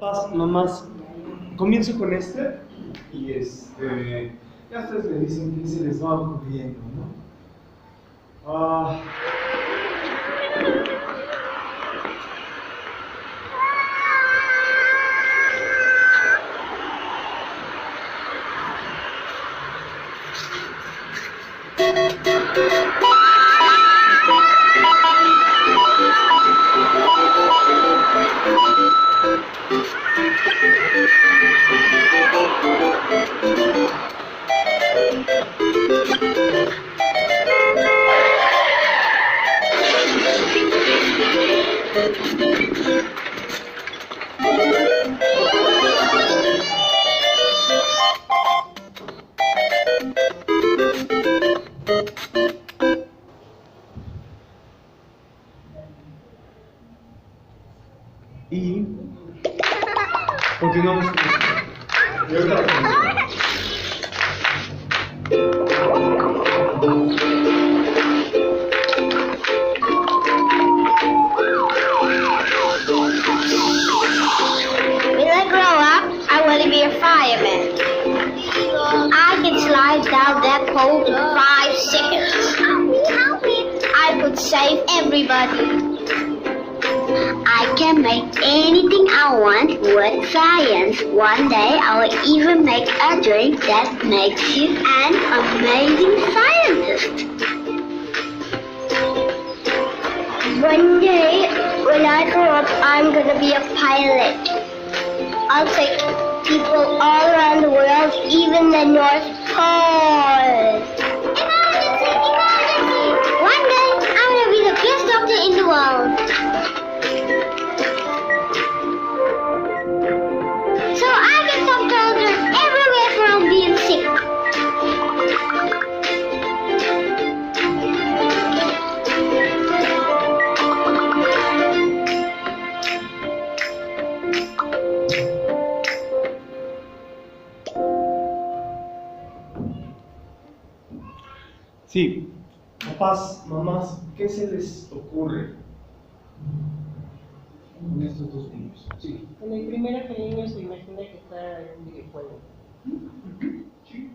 Papás, mamás, comienzo con este y ya ustedes me dicen que se les va ocurriendo, ¿no? Y continuamos con esto. Y ahorita When I grow up, I want to be a fireman. I can slide down that pole in 5 seconds. Help me. I could save everybody. I can make anything I want with science. One day I will even make a drink that makes you an amazing scientist. One day, when I grow up, I'm gonna be a pilot. I'll take people all around the world, even the North Pole. Emergency! Emergency! One day, I'm gonna be the best doctor in the world. So I can stop children everywhere from being sick. sí, papás, mamás, ¿qué se les ocurre con estos dos niños? Sí. Bueno, el primero que el niño se imagina que está en un videojuego. Sí.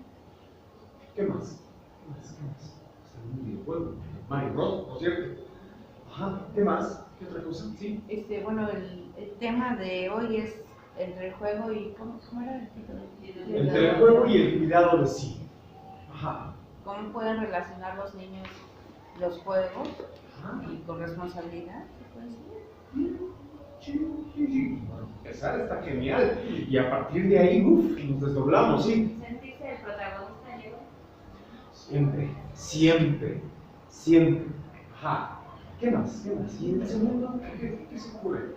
¿Qué más? ¿Qué más? Está en un videojuego. Mario Bros, por cierto. Ajá, ¿qué más? ¿Qué otra cosa? Sí. Bueno, el tema de hoy es entre el juego y ¿cómo era el título? Entre el juego y el cuidado de sí. Ajá. ¿Cómo pueden relacionar los niños los juegos Ajá. y con responsabilidad? ¿Se puede decir? Sí. Para empezar está genial. Y a partir de ahí, nos desdoblamos, sí. Sentirse el protagonista, yo. Siempre. Ajá. ¿Qué más? ¿Y en el segundo qué se ocurre?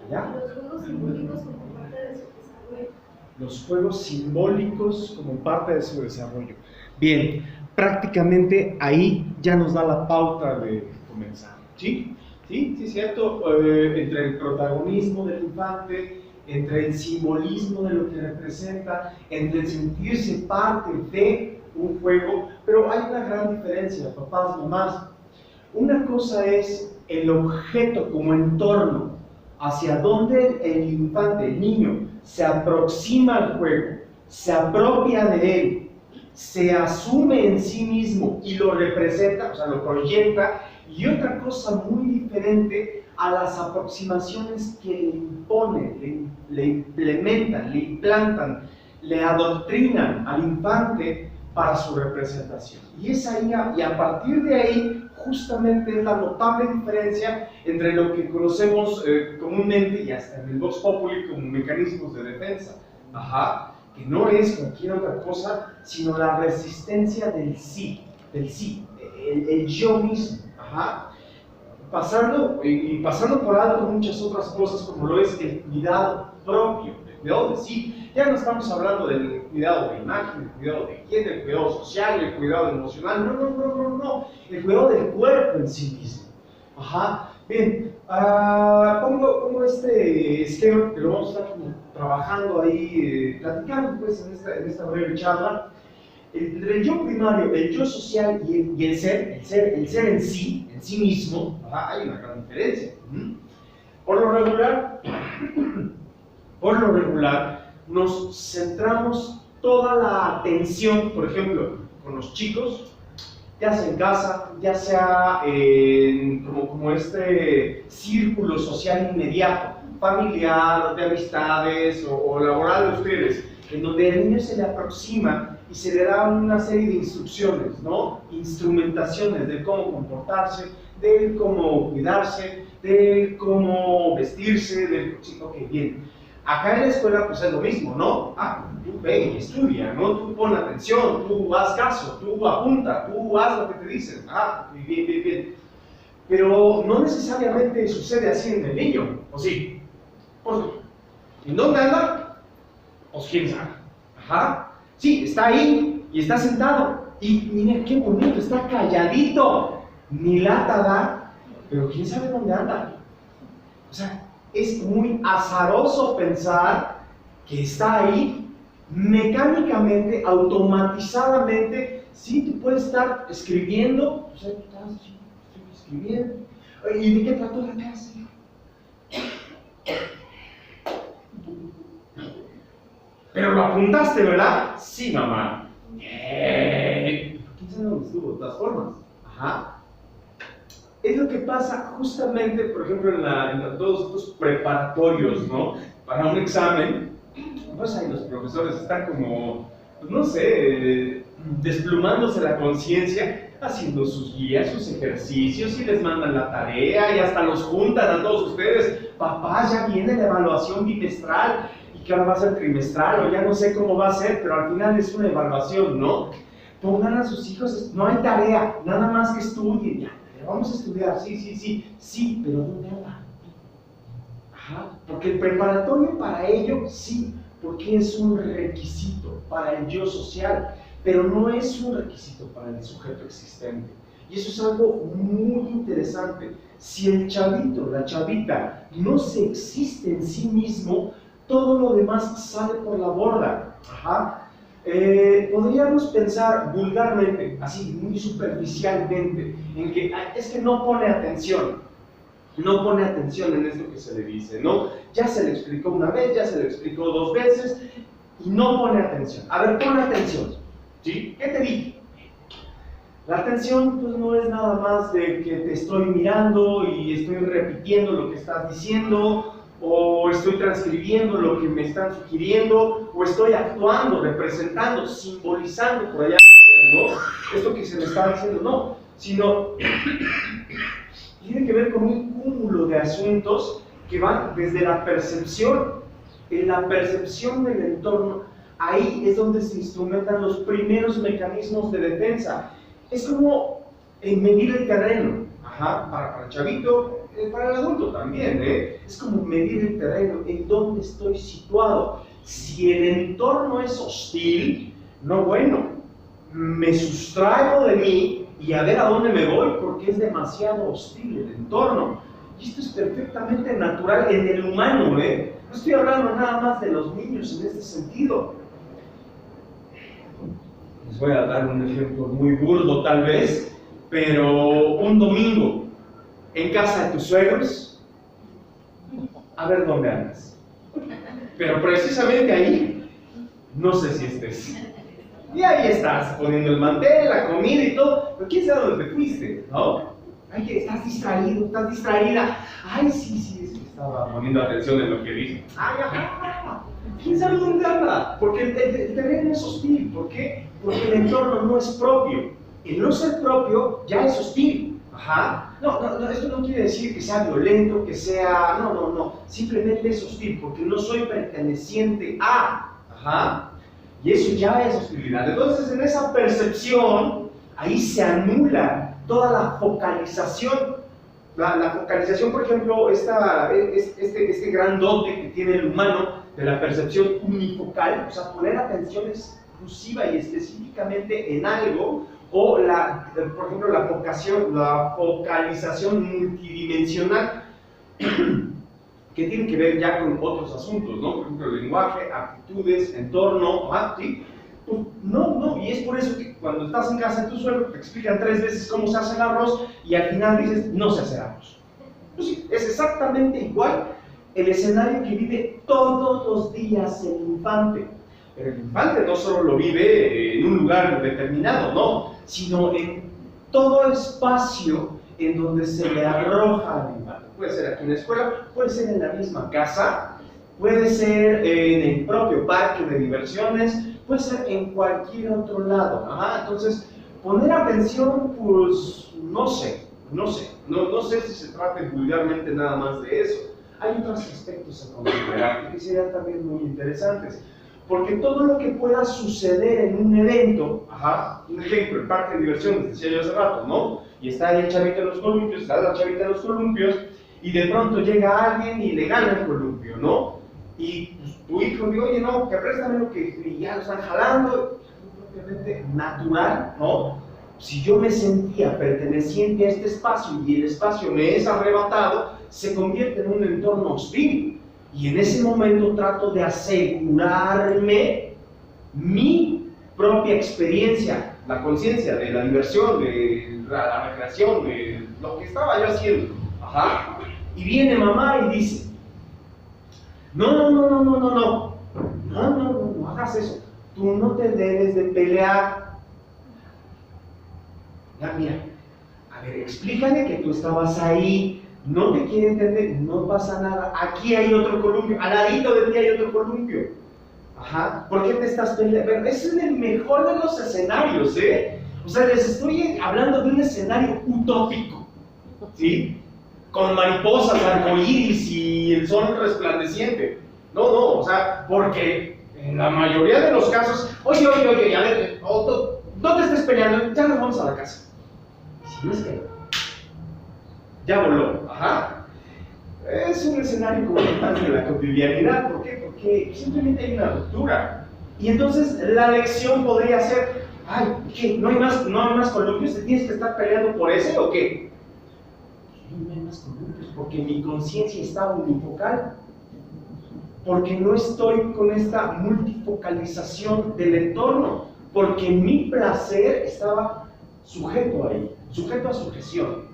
¿Allá? Los juegos simbólicos como parte de su desarrollo. Los juegos simbólicos como parte de su desarrollo. Bien, prácticamente ahí ya nos da la pauta de comenzar. ¿Sí? Sí, cierto. Entre el protagonismo del infante, entre el simbolismo de lo que representa, entre el sentirse parte de un juego, pero hay una gran diferencia, papás, mamás. Una cosa es el objeto como entorno, hacia donde el infante, el niño, se aproxima al juego, se apropia de él, se asume en sí mismo y lo representa, o sea, lo proyecta. Y otra cosa muy diferente a las aproximaciones que le imponen, le implementan, le implantan, le adoctrinan al infante para su representación. Y es ahí, y a partir de ahí, justamente es la notable diferencia entre lo que conocemos comúnmente y hasta en el Vox Populi como mecanismos de defensa. Ajá, que no es cualquier otra cosa, sino la resistencia del sí, el yo mismo. Ajá. Pasando por alto muchas otras cosas como lo es el cuidado propio, el cuidado de sí. Ya no estamos hablando del cuidado de imagen, el cuidado de quién, el cuidado social, el cuidado emocional, no, el cuidado del cuerpo en sí mismo. Ajá. Bien, pongo este esquema que lo vamos a estar trabajando ahí, platicando pues en esta breve charla. Entre el yo primario, el yo social y el ser en sí mismo, hay una gran diferencia. por lo regular, nos centramos toda la atención, por ejemplo, con los chicos, ya sea en casa, ya sea en como este círculo social inmediato, familiar, de amistades o laboral de ustedes, en donde el niño se le aproxima y se le da una serie de instrucciones, ¿no? Instrumentaciones de cómo comportarse, de cómo cuidarse, de cómo vestirse, sí, ok, bien. Acá en la escuela pues es lo mismo, ¿no? Tú ve y estudia, ¿no? Tú pon atención, tú haz caso, tú apunta, tú haz lo que te dicen. Bien, bien, bien. Pero no necesariamente sucede así en el niño, ¿o sí? Pues, ¿en dónde anda? Pues quién sabe. Sí, está ahí y está sentado. Y mira qué bonito, está calladito. Ni lata da, pero quién sabe dónde anda. O sea, es muy azaroso pensar que está ahí mecánicamente, automatizadamente. Sí, tú puedes estar escribiendo, o sea, tú estás escribiendo. ¿Y de qué trató la clase? Pero lo apuntaste, ¿verdad? Sí, mamá. ¿Quién sabe dónde estuvo? De todas formas. Es lo que pasa justamente, por ejemplo, en todos estos preparatorios, ¿no? Para un examen, pues ahí los profesores están como, pues no sé, desplumándose la conciencia, haciendo sus guías, sus ejercicios, y les mandan la tarea, y hasta los juntan a todos ustedes. Papás, ya viene la evaluación bimestral, y que ahora va a ser trimestral, o ya no sé cómo va a ser, pero al final es una evaluación, ¿no? Pongan a sus hijos, no hay tarea, nada más que estudien, ya. Vamos a estudiar, sí, pero ¿dónde anda? Porque el preparatorio para ello, sí, porque es un requisito para el yo social, pero no es un requisito para el sujeto existente. Y eso es algo muy interesante. Si el chavito, la chavita, no se existe en sí mismo, todo lo demás sale por la borda. Podríamos pensar vulgarmente, así muy superficialmente, en que es que no pone atención en esto que se le dice, ¿no? Ya se le explicó una vez, ya se le explicó 2 veces y no pone atención. A ver, pon atención, ¿sí? ¿Qué te dije? La atención pues no es nada más de que te estoy mirando y estoy repitiendo lo que estás diciendo, o estoy transcribiendo lo que me están sugiriendo, o estoy actuando, representando, simbolizando por allá, ¿no? Esto que se me está diciendo, no, sino tiene que ver con un cúmulo de asuntos que van desde la percepción. En la percepción del entorno, ahí es donde se instrumentan los primeros mecanismos de defensa. Es como medir el terreno, para el chavito, para el adulto también, es como medir el terreno, en dónde estoy situado. Si el entorno es hostil, no, bueno, me sustraigo de mí y a ver a dónde me voy, porque es demasiado hostil el entorno. Y esto es perfectamente natural en el humano, No estoy hablando nada más de los niños en este sentido. Les voy a dar un ejemplo muy burdo tal vez, pero un domingo en casa de tus suegros, a ver dónde andas. Pero precisamente ahí, no sé si estés. Y ahí estás, poniendo el mantel, la comida y todo, pero quién sabe dónde te fuiste, ¿no? Ay, que estás distraído, estás distraída. Ay, sí, es que estaba poniendo atención en lo que dije. Ay, quién sabe dónde anda, porque el terreno es hostil. ¿Por qué? Porque el entorno no es propio. El no ser propio ya es hostil. No, esto no quiere decir que sea violento, que sea... No, simplemente es hostil, porque no soy perteneciente a... Y eso ya es hostilidad. Entonces, en esa percepción, ahí se anula toda la focalización. La focalización, por ejemplo, este gran dote que tiene el humano de la percepción unifocal, o sea, poner atención exclusiva y específicamente en algo, o por ejemplo, la focalización multidimensional, que tiene que ver ya con otros asuntos, ¿no? Por ejemplo, el lenguaje, actitudes, entorno, ¿sí? Pues, no, y es por eso que cuando estás en casa de tu suegro te explican 3 veces cómo se hace el arroz y al final dices, no sé hacer arroz. Pues sí, es exactamente igual el escenario que vive todos los días el infante. Pero el infante no solo lo vive en un lugar determinado, no, sino en todo espacio en donde se le arroja al infante. Puede ser aquí en la escuela, puede ser en la misma casa, puede ser en el propio parque de diversiones, puede ser en cualquier otro lado. Entonces, poner atención, pues, no sé si se trata vulgarmente nada más de eso. Hay otros aspectos a considerar que serían también muy interesantes. Porque todo lo que pueda suceder en un evento, un ejemplo, el parque de diversiones, decía yo hace rato, ¿no? Y está el chavito en los columpios, está la chavita en los columpios, y de pronto llega alguien y le gana el columpio, ¿no? Y pues, tu hijo dice, oye, no, que préstame lo que y ya lo están jalando, es propiamente natural, ¿no? Si yo me sentía perteneciente a este espacio y el espacio me es arrebatado, se convierte en un entorno hostil. Y en ese momento trato de asegurarme mi propia experiencia, la conciencia de la diversión, de la recreación, de lo que estaba yo haciendo. Y viene mamá y dice, no hagas eso, tú no te debes de pelear. Ya, mira, a ver, explícale que tú estabas ahí. No te quiere entender, no pasa nada. Aquí hay otro columpio, al ladito de ti hay otro columpio. ¿Por qué te estás peleando? Pero ese es el mejor de los escenarios, ¿eh? O sea, les estoy hablando de un escenario utópico, ¿sí? Con mariposas, arcoíris y el sol resplandeciente. No, o sea, porque en la mayoría de los casos, oye, a ver, no te estés peleando, ya nos vamos a la casa. Si no es que ya voló, Es un escenario como más de la cotidianidad. ¿Por qué? Porque simplemente hay una ruptura. Y entonces la lección podría ser, ay, ¿qué? ¿No hay más columpios? ¿Te tienes que estar peleando por ese o qué? No hay más columpios, porque mi conciencia está unifocal. Porque no estoy con esta multifocalización del entorno. Porque mi placer estaba sujeto ahí, sujeto a sujeción.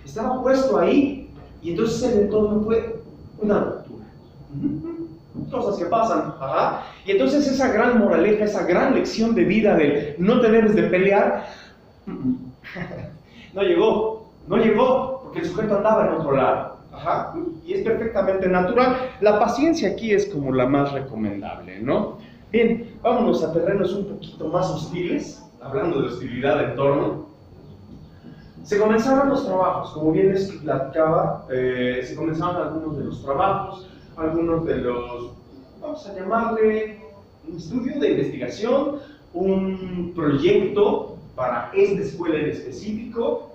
Estaba puesto ahí, y entonces el entorno fue una ruptura. Cosas que pasan. Y entonces esa gran moraleja, esa gran lección de vida de no te debes de pelear, no llegó, porque el sujeto andaba en otro lado. Y es perfectamente natural. La paciencia aquí es como la más recomendable, ¿no? Bien, vámonos a terrenos un poquito más hostiles, hablando de hostilidad de entorno. Se comenzaron los trabajos, como bien les platicaba, se comenzaron algunos de los trabajos, algunos de los, vamos a llamarle, un estudio de investigación, un proyecto para esta escuela en específico,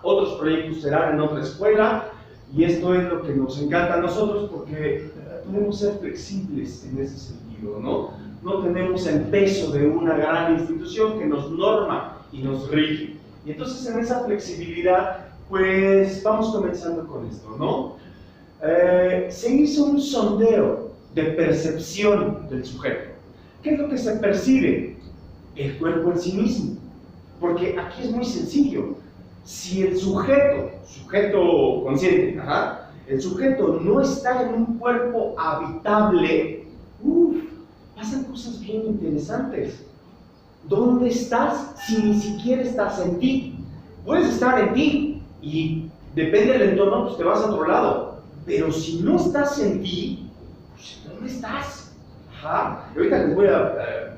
otros proyectos serán en otra escuela, y esto es lo que nos encanta a nosotros porque podemos ser flexibles en ese sentido, ¿no? No tenemos el peso de una gran institución que nos norma y nos rige. Y entonces en esa flexibilidad, pues vamos comenzando con esto, ¿no? Se hizo un sondeo de percepción del sujeto. ¿Qué es lo que se percibe? El cuerpo en sí mismo. Porque aquí es muy sencillo. Si el sujeto consciente, el sujeto no está en un cuerpo habitable, pasan cosas bien interesantes. ¿Dónde estás si ni siquiera estás en ti? Puedes estar en ti y depende del entorno, pues te vas a otro lado. Pero si no estás en ti, pues ¿dónde estás? Y ahorita les voy a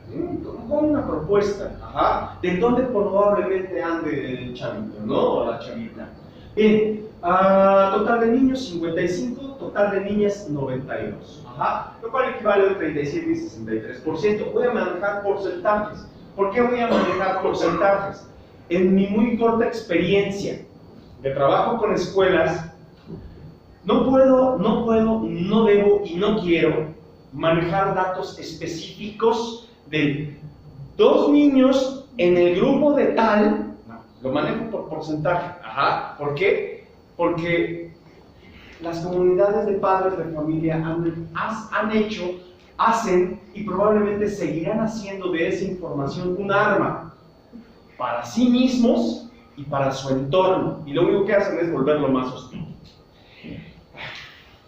con una propuesta, de dónde probablemente ande el chavito, ¿no? O la chavita. Bien, total de niños 55, total de niñas 92, lo cual equivale a 37 y 63%. Voy a manejar porcentajes. ¿Por qué voy a manejar porcentajes? En mi muy corta experiencia de trabajo con escuelas, no puedo, no debo y no quiero manejar datos específicos de 2 niños en el grupo de tal. No, lo manejo por porcentaje. ¿Por qué? Porque las comunidades de padres de familia han hecho, hacen y probablemente seguirán haciendo de esa información un arma para sí mismos y para su entorno, y lo único que hacen es volverlo más hostil.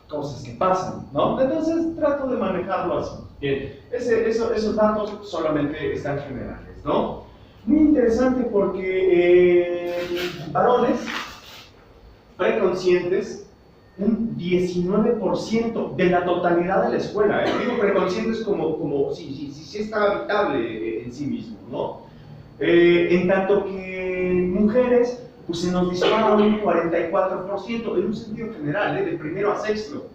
cosas que pasan, ¿no? Entonces trato de manejarlo así. Bien, esos datos solamente están generales, ¿no? Muy interesante porque varones preconscientes, un 19% de la totalidad de la escuela, digo preconscientes como sí está habitable en sí mismo, ¿no? En tanto que mujeres, pues se nos dispara un 44% en un sentido general, de primero a sexto.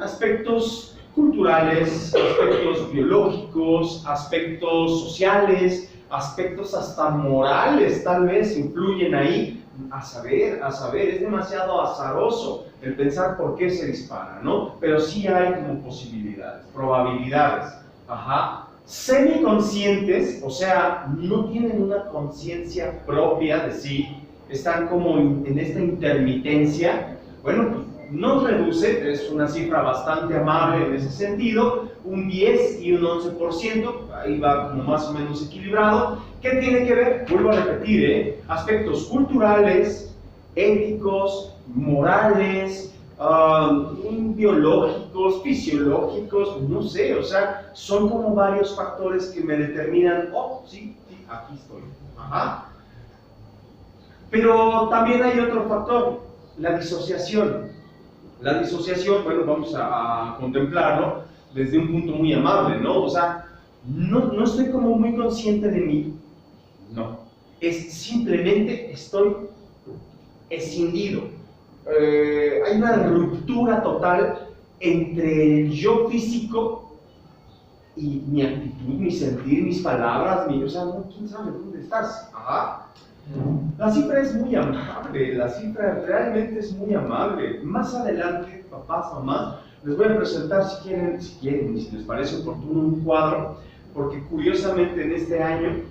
Aspectos culturales, aspectos biológicos, aspectos sociales, aspectos hasta morales tal vez influyen ahí. A saber, es demasiado azaroso el pensar por qué se dispara, ¿no? Pero sí hay como posibilidades, probabilidades, ajá. Semiconscientes, o sea, no tienen una conciencia propia de sí, están como en esta intermitencia. Bueno, pues no reduce, es una cifra bastante amable en ese sentido, un 10 y un 11%, ahí va como más o menos equilibrado. ¿Qué tiene que ver? Vuelvo a repetir, aspectos culturales, éticos, morales, biológicos, fisiológicos, no sé, o sea, son como varios factores que me determinan, oh, sí, aquí estoy, ajá. Pero también hay otro factor, la disociación. La disociación, bueno, vamos a contemplarlo desde un punto muy amable, ¿no? O sea, no estoy como muy consciente de mí, no. Es simplemente estoy escindido. Hay una ruptura total entre el yo físico y mi actitud, mi sentir, mis palabras, o sea, no, quién sabe dónde estás. Ajá. La cifra es muy amable, la cifra realmente es muy amable. Más adelante, papás, mamás, les voy a presentar si quieren, y si les parece oportuno, un cuadro, porque curiosamente en este año,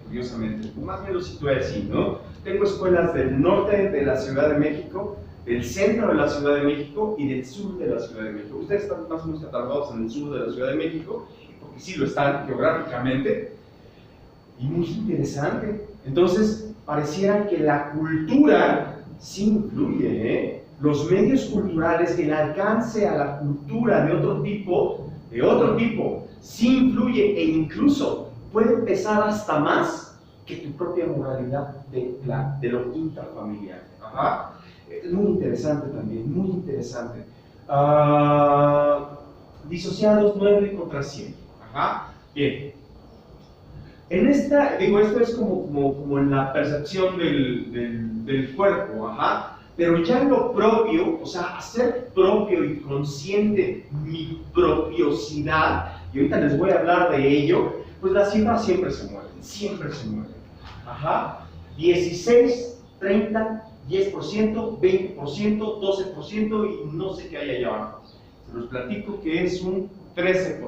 curiosamente, más bien lo situé así, ¿no? Tengo escuelas del norte de la Ciudad de México, del centro de la Ciudad de México y del sur de la Ciudad de México. Ustedes están más o menos catalogados en el sur de la Ciudad de México, porque sí lo están geográficamente, y muy interesante. Entonces, pareciera que la cultura sí influye, ¿eh? Los medios culturales, el alcance a la cultura de otro tipo, sí influye, e incluso puede pesar hasta más que tu propia moralidad de lo intrafamiliar. Ajá. Es muy interesante también, muy interesante. Disociados 9 contra 100. Ajá. Bien. En esta, digo, esto es como en la percepción del cuerpo, ajá, pero ya en lo propio, o sea, hacer propio y consciente mi propiosidad, y ahorita les voy a hablar de ello, pues las cifras siempre se mueven, ajá, 16, 30, 10%, 20%, 12% y no sé qué hay allá abajo, se los platico que es un 13%,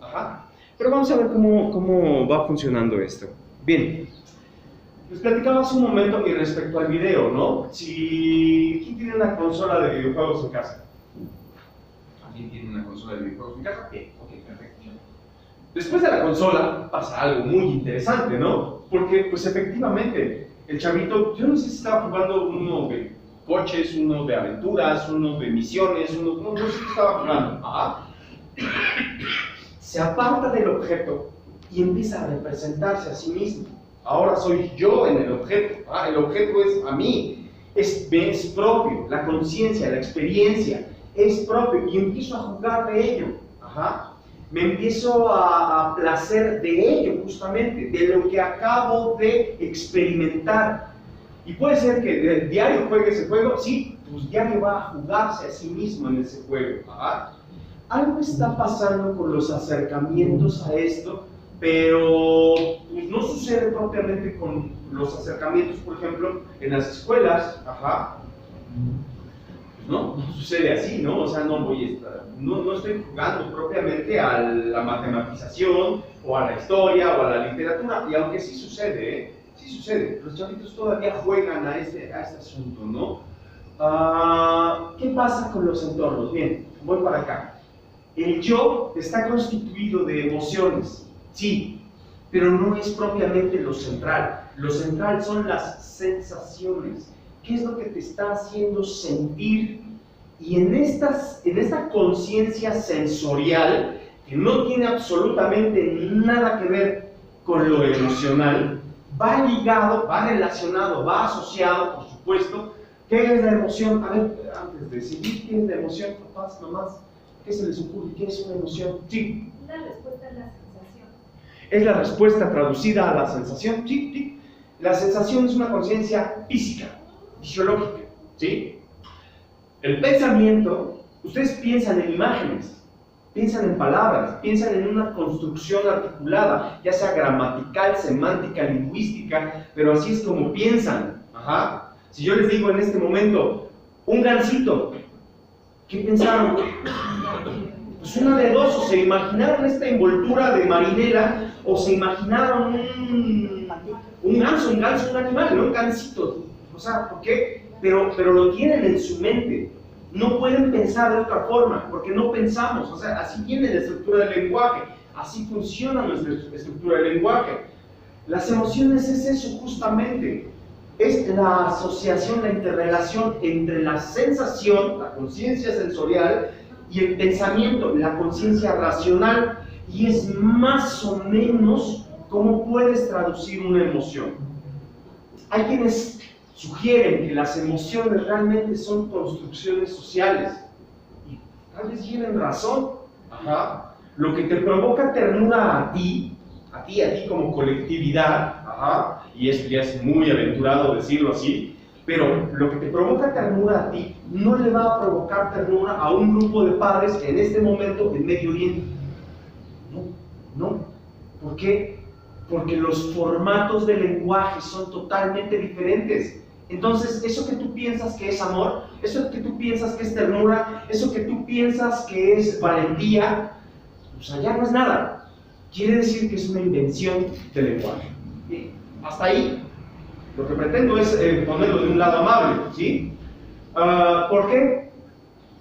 ajá. Pero vamos a ver cómo va funcionando esto. Bien, les platicaba hace un momento y respecto al video, ¿no? ¿Quién tiene una consola de videojuegos en casa? ¿Alguien tiene una consola de videojuegos en casa? Bien, ok, perfecto. Después de la consola pasa algo muy interesante, ¿no? Porque, pues efectivamente, el chavito, yo no sé si estaba jugando uno de coches, uno de aventuras, uno de misiones, no sé qué estaba jugando. Ajá. Se aparta del objeto y empieza a representarse a sí mismo. Ahora soy yo en el objeto, el objeto es a mí, es propio, la conciencia, la experiencia, es propio y empiezo a jugar de ello. Ajá. Me empiezo a placer de ello justamente, de lo que acabo de experimentar. Y puede ser que diario juegue ese juego, sí, pues diario va a jugarse a sí mismo en ese juego. Ajá. Algo está pasando con los acercamientos a esto, pero pues, no sucede propiamente con los acercamientos, por ejemplo, en las escuelas, ajá. No sucede así, ¿no? O sea, no estoy jugando propiamente a la matematización, o a la historia, o a la literatura, y aunque sí sucede, los chavitos todavía juegan a este asunto, ¿no? ¿Qué pasa con los entornos? Bien, voy para acá. El yo está constituido de emociones, sí, pero no es propiamente lo central. Lo central son las sensaciones. ¿Qué es lo que te está haciendo sentir Y en esta conciencia sensorial, que no tiene absolutamente nada que ver con lo emocional, va ligado, va relacionado, va asociado, por supuesto. ¿Qué es la emoción? A ver, antes de seguir, ¿qué es la emoción, papás, mamás? ¿Qué se les ocurre? ¿Qué es una emoción? Sí. La respuesta es la sensación. Es la respuesta traducida a la sensación. Sí, sí. La sensación es una conciencia física, fisiológica, ¿sí? El pensamiento, ustedes piensan en imágenes, piensan en palabras, piensan en una construcción articulada, ya sea gramatical, semántica, lingüística, pero así es como piensan. Ajá. Si yo les digo en este momento, un gansito, ¿qué pensaron? Pues una de dos, o se imaginaron esta envoltura de marinela, o se imaginaron un ganso, un animal, no un gansito. O sea, ¿por qué? Pero lo tienen en su mente. No pueden pensar de otra forma, porque no pensamos. O sea, así viene la estructura del lenguaje, así funciona nuestra estructura del lenguaje. Las emociones es eso justamente. Es la asociación, la interrelación entre la sensación, la conciencia sensorial, y el pensamiento, la conciencia racional, y es más o menos cómo puedes traducir una emoción. Hay quienes sugieren que las emociones realmente son construcciones sociales, y tal vez tienen razón. Ajá. Lo que te provoca ternura a ti como colectividad, ajá, y eso ya es muy aventurado decirlo así, pero lo que te provoca ternura a ti no le va a provocar ternura a un grupo de padres en este momento en Medio Oriente. No. ¿Por qué? Porque los formatos de lenguaje son totalmente diferentes. Entonces, eso que tú piensas que es amor, eso que tú piensas que es ternura, eso que tú piensas que es valentía, pues allá no es nada. Quiere decir que es una invención del lenguaje. ¿Sí? Hasta ahí. Lo que pretendo es ponerlo de un lado amable, ¿sí? ¿Por qué?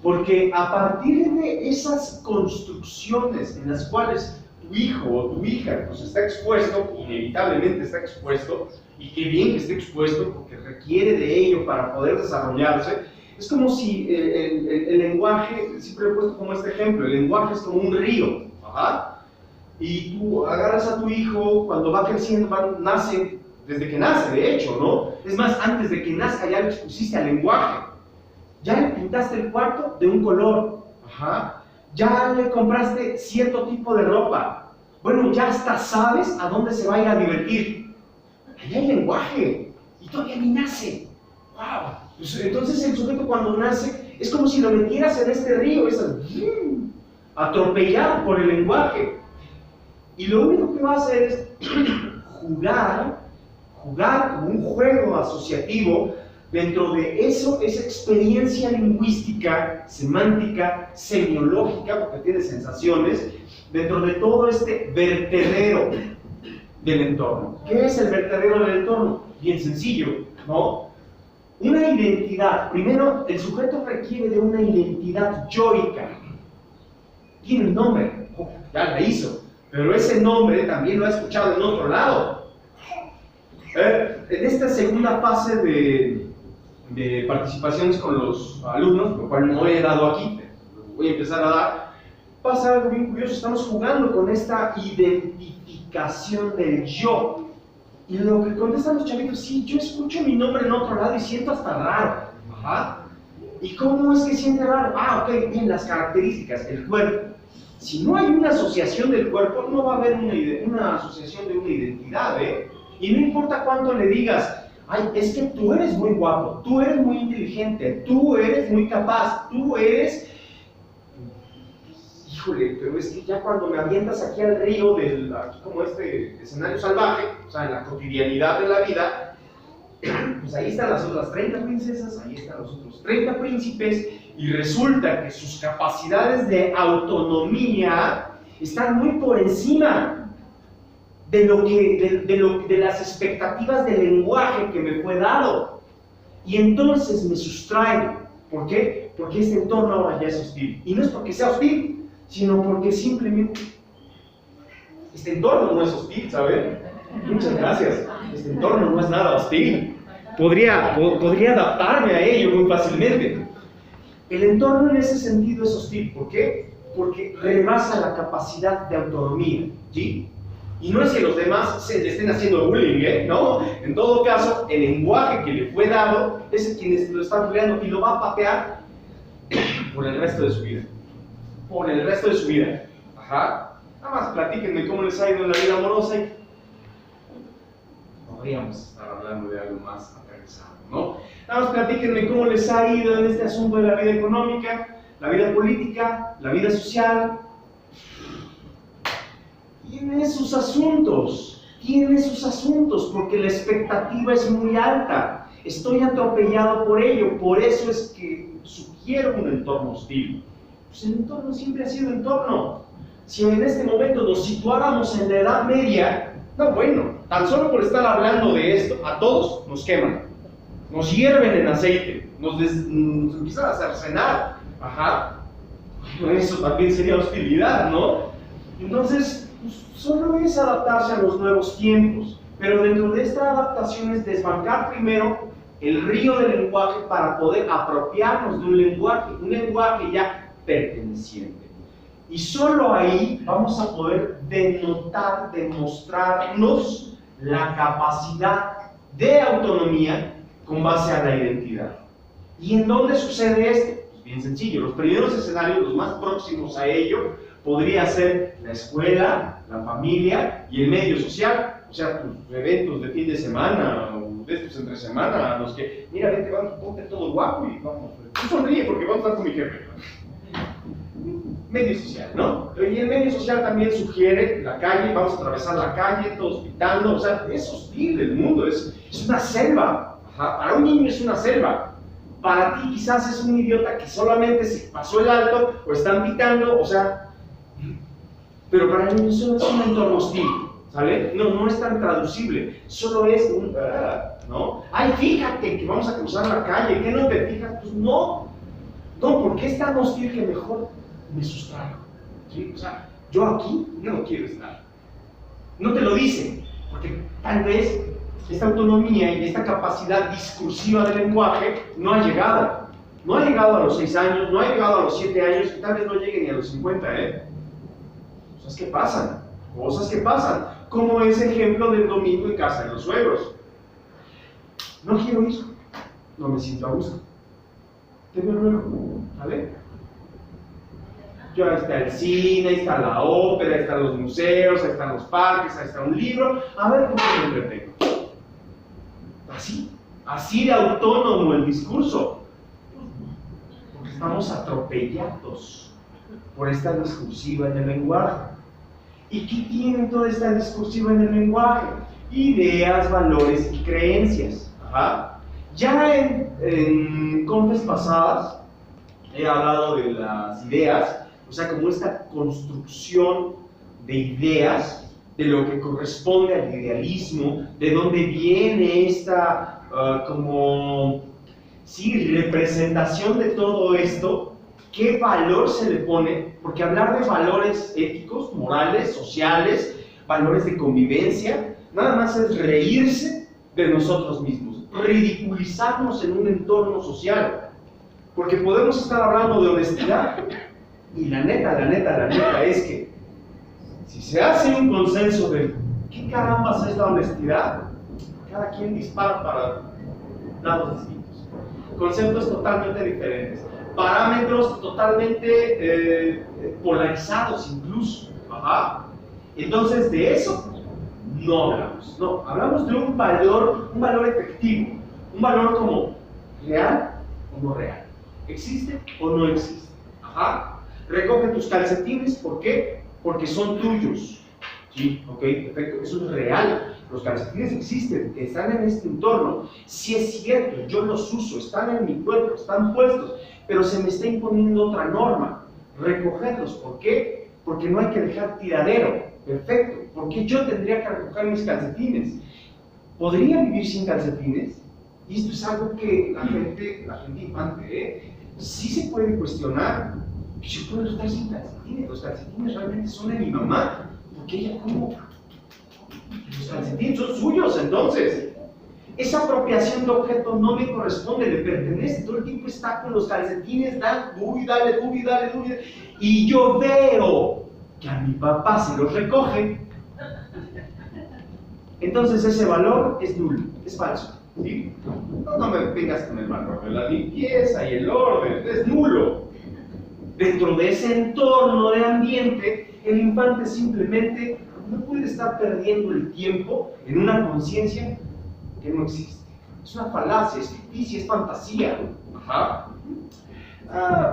Porque a partir de esas construcciones en las cuales tu hijo o tu hija pues está expuesto, inevitablemente está expuesto, y qué bien que esté expuesto porque requiere de ello para poder desarrollarse. Es como si el lenguaje, siempre lo he puesto como este ejemplo, el lenguaje es como un río, ajá, y tú agarras a tu hijo cuando va creciendo, nace, desde que nace de hecho, ¿no? Es más, antes de que nazca ya le expusiste al lenguaje, ya le pintaste el cuarto de un color, ajá, ya le compraste cierto tipo de ropa, bueno, ya hasta sabes a dónde se va a ir a divertir. Allá hay lenguaje, y todavía ni nace. ¡Wow! Pues entonces el sujeto cuando nace es como si lo metieras en este río, es atropellado por el lenguaje. Y lo único que va a hacer es jugar como un juego asociativo dentro de eso, esa experiencia lingüística, semántica, semiológica, porque tiene sensaciones, dentro de todo este vertedero del entorno. ¿Qué es el vertedero del entorno? Bien sencillo, ¿no? Una identidad. Primero, el sujeto requiere de una identidad yoica. Tiene un nombre, ya la hizo, pero ese nombre también lo ha escuchado en otro lado. En esta segunda fase de participaciones con los alumnos, lo cual no he dado aquí, voy a empezar a dar, pasa algo bien curioso. Estamos jugando con esta identificación del yo. Y lo que contestan los chavitos, sí, yo escucho mi nombre en otro lado y siento hasta raro. Ajá. ¿Y cómo es que siente raro? Ah, ok, bien, las características, el cuerpo. Si no hay una asociación del cuerpo, no va a haber una asociación de una identidad, ¿eh? Y no importa cuánto le digas, ay, es que tú eres muy guapo, tú eres muy inteligente, tú eres muy capaz, tú eres... Híjole, pero es que ya cuando me avientas aquí al río, aquí como este escenario salvaje, o sea, en la cotidianidad de la vida, pues ahí están las otras 30 princesas, ahí están los otros 30 príncipes, y resulta que sus capacidades de autonomía están muy por encima de las expectativas del lenguaje que me fue dado. Y entonces me sustraigo. ¿Por qué? Porque este entorno ahora ya es hostil. Y no es porque sea hostil, sino porque simplemente este entorno no es hostil, ¿saben? Muchas gracias. Este entorno no es nada hostil. Podría adaptarme a ello muy fácilmente. El entorno en ese sentido es hostil. ¿Por qué? Porque rebasa la capacidad de autonomía, ¿sí? Y no es que los demás se le estén haciendo bullying, ¿eh? No, en todo caso, el lenguaje que le fue dado es quienes lo están creando y lo va a patear por el resto de su vida. Por el resto de su vida. Ajá. Nada más platíquenme cómo les ha ido en la vida amorosa y podríamos estar hablando de algo más aterrizado, ¿no? Nada más platíquenme cómo les ha ido en este asunto de la vida económica, la vida política, la vida social. Tiene sus asuntos, porque la expectativa es muy alta. Estoy atropellado por ello, por eso es que sugiero un entorno hostil. Pues el entorno siempre ha sido entorno. Si en este momento nos situáramos en la Edad Media, no, bueno, tan solo por estar hablando de esto, a todos nos queman, nos hierven en aceite, nos empiezan a cercenar. Ajá. Eso también sería hostilidad, ¿no? Entonces, pues, solo es adaptarse a los nuevos tiempos, pero dentro de esta adaptación es desbancar primero el río del lenguaje para poder apropiarnos de un lenguaje ya perteneciente. Y solo ahí vamos a poder denotar, demostrarnos la capacidad de autonomía con base a la identidad. ¿Y en dónde sucede esto? Pues bien sencillo, los primeros escenarios, los más próximos a ello, podría ser la escuela, la familia y el medio social, o sea, tus eventos de fin de semana o de estos entre semana, los que, mira, vente, vamos, ponte todo guapo y vamos, tú sonríe porque vamos a estar con mi jefe. Medio social, ¿no? Y el medio social también sugiere la calle, vamos a atravesar la calle, todos pitando, o sea, es hostil el mundo, es una selva. Ajá. Para un niño es una selva. Para ti quizás es un idiota que solamente se pasó el alto o están pitando, o sea, pero para el niño solo es un entorno hostil, ¿sale? No es tan traducible, solo es un, ¿no? Ay, fíjate que vamos a cruzar la calle, ¿qué no te fijas? Pues no, porque es tan hostil que mejor me sustraigo, ¿sí? O sea, yo aquí no quiero estar. No te lo dicen, porque tal vez esta autonomía y esta capacidad discursiva del lenguaje no ha llegado. No ha llegado a los 6 años, no ha llegado a los 7 años, y tal vez no llegue ni a los 50, ¿eh? Cosas que pasan, como ese ejemplo del domingo en casa de los suegros. No quiero ir, no me siento a gusto. Te veo luego, ¿vale? Yo, ahí está el cine, ahí está la ópera, ahí están los museos, ahí están los parques, ahí está un libro, a ver cómo me entretengo. Así de autónomo el discurso. Porque estamos atropellados por esta discursiva en el lenguaje. ¿Y qué tiene toda esta discursiva en el lenguaje? Ideas, valores y creencias. Ajá. Ya en confes pasadas he hablado de las ideas, o sea, como esta construcción de ideas, de lo que corresponde al idealismo, de dónde viene esta representación de todo esto, qué valor se le pone, porque hablar de valores éticos, morales, sociales, valores de convivencia, nada más es reírse de nosotros mismos, ridiculizarnos en un entorno social, porque podemos estar hablando de honestidad, y la neta es que si se hace un consenso de qué carambas es la honestidad, cada quien dispara para lados distintos, conceptos totalmente diferentes, parámetros totalmente polarizados incluso. Ajá. Entonces de eso no hablamos, no, hablamos de un valor efectivo, un valor como real o no real, existe o no existe. Ajá. Recoge tus calcetines, ¿por qué? Porque son tuyos. Sí, ok, perfecto, eso es real. Los calcetines existen, están en este entorno. Sí es cierto, yo los uso, están en mi cuerpo, están puestos, pero se me está imponiendo otra norma. Recogerlos, ¿por qué? Porque no hay que dejar tiradero. Perfecto, ¿por qué yo tendría que recoger mis calcetines? ¿Podría vivir sin calcetines? Y esto es algo que la gente infante, sí se puede cuestionar. Yo puedo estar sin calcetines, los calcetines realmente son de mi mamá, porque ella como, los calcetines son suyos entonces. Esa apropiación de objeto no me corresponde, le pertenece. Todo el tiempo está con los calcetines, dale, dale. Y yo veo que a mi papá se los recoge. Entonces ese valor es nulo, es falso. ¿Sí? No me vengas con el valor de la limpieza y el orden, es nulo. Dentro de ese entorno de ambiente, el infante simplemente no puede estar perdiendo el tiempo en una conciencia que no existe. Es una falacia, es ficticia, es fantasía. Ajá.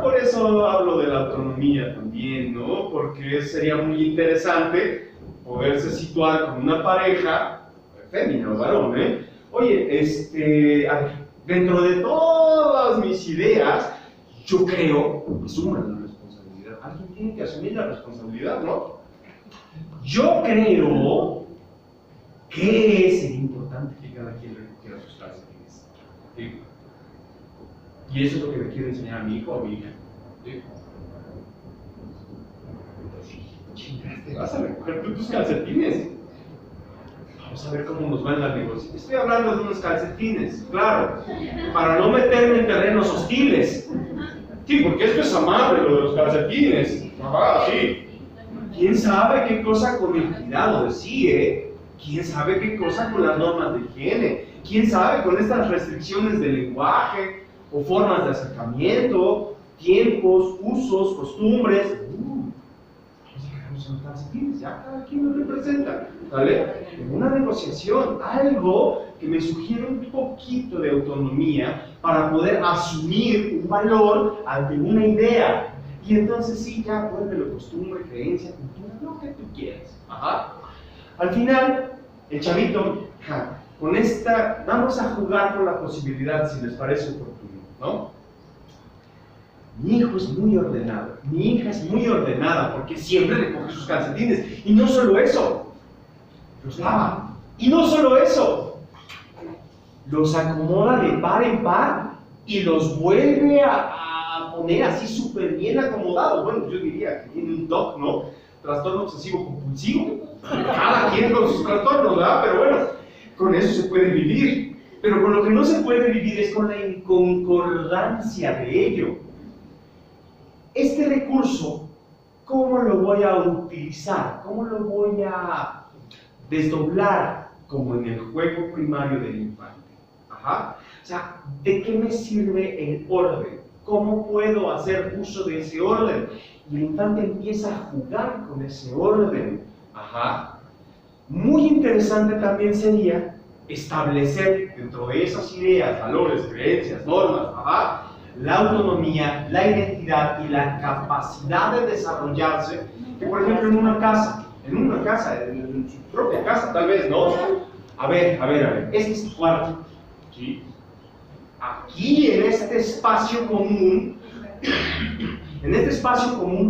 Por eso hablo de la autonomía también, ¿no? Porque sería muy interesante poderse situar con una pareja, fémina o varón, ¿eh? Oye, a ver, dentro de todas mis ideas, yo creo, asuman la responsabilidad. Alguien tiene que asumir la responsabilidad, ¿no? Yo creo que sería importante que cada quien recogiera sus calcetines. ¿Sí? Y eso es lo que le quiero enseñar a mi hijo o a mi hija. ¿Sí? Chingaste, vas a recoger tú tus calcetines. Vamos a ver cómo nos va en la negociación. Estoy hablando de unos calcetines, claro, para no meterme en terrenos hostiles. Sí, porque esto es amable, lo de los calcetines. Ajá, sí. ¿Quién sabe qué cosa con el cuidado de sí, ¿Quién sabe qué cosa con las normas de higiene? ¿Quién sabe con estas restricciones de lenguaje o formas de acercamiento, tiempos, usos, costumbres? Son calcetines, ya cada quien lo representa, ¿vale? En una negociación, algo que me sugiere un poquito de autonomía para poder asumir un valor ante una idea. Y entonces sí, ya vuélvelo costumbre, creencia, cultura, lo que tú quieras. Ajá. Al final, el chavito, con esta, vamos a jugar con la posibilidad, si les parece oportuno, ¿no? Mi hijo es muy ordenado, mi hija es muy ordenada porque siempre recoge sus calcetines. Y no solo eso, los lava. Y no solo eso, los acomoda de par en par y los vuelve a poner así súper bien acomodados. Bueno, yo diría que tiene un TOC, ¿no? Trastorno obsesivo compulsivo. Cada quien con sus trastornos, ¿verdad? Pero bueno, con eso se puede vivir. Pero con lo que no se puede vivir es con la inconcordancia de ello. Este recurso, ¿cómo lo voy a utilizar? ¿Cómo lo voy a desdoblar como en el juego primario del infante? Ajá. O sea, ¿de qué me sirve el orden? ¿Cómo puedo hacer uso de ese orden? Y el infante empieza a jugar con ese orden. Ajá. Muy interesante también sería establecer dentro de esas ideas, valores, creencias, normas, ajá, la autonomía, la identidad y la capacidad de desarrollarse, que por ejemplo en una casa, en su propia casa tal vez, ¿no? A ver, este es tu cuarto, ¿sí? Aquí en este espacio común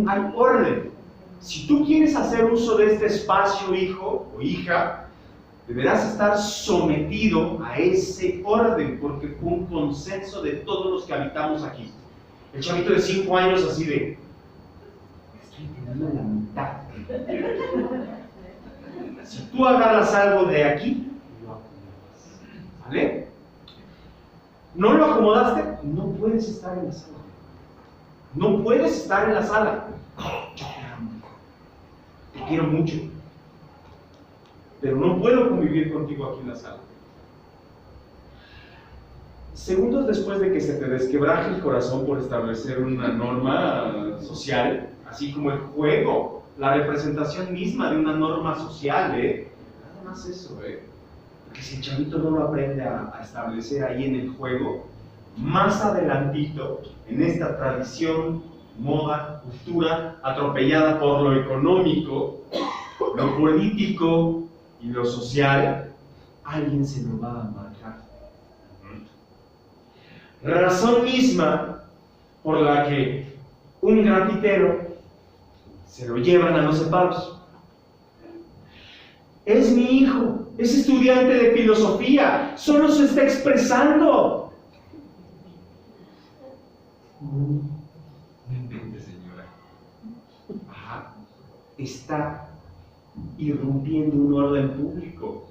hay orden. Si tú quieres hacer uso de este espacio, hijo o hija, deberás estar sometido a ese orden, porque fue un consenso de todos los que habitamos aquí. El chavito de 5 años así de, estoy quedando la mitad. Si tú agarras algo de aquí, lo acomodas. ¿Vale? ¿No lo acomodaste? No puedes estar en la sala. No puedes estar en la sala. Yo te amo. Te quiero mucho. Pero no puedo convivir contigo aquí en la sala. Segundos después de que se te desquebraje el corazón por establecer una norma social, así como el juego, la representación misma de una norma social, nada más eso, porque si el chavito no lo aprende a establecer ahí en el juego, más adelantito, en esta tradición, moda, cultura, atropellada por lo económico, lo político y lo social, alguien se lo va a marcar. Razón misma por la que un grafitero se lo llevan a los separos. Es mi hijo, es estudiante de filosofía, solo se está expresando. No invente, señora. Ajá, está irrumpiendo un orden público.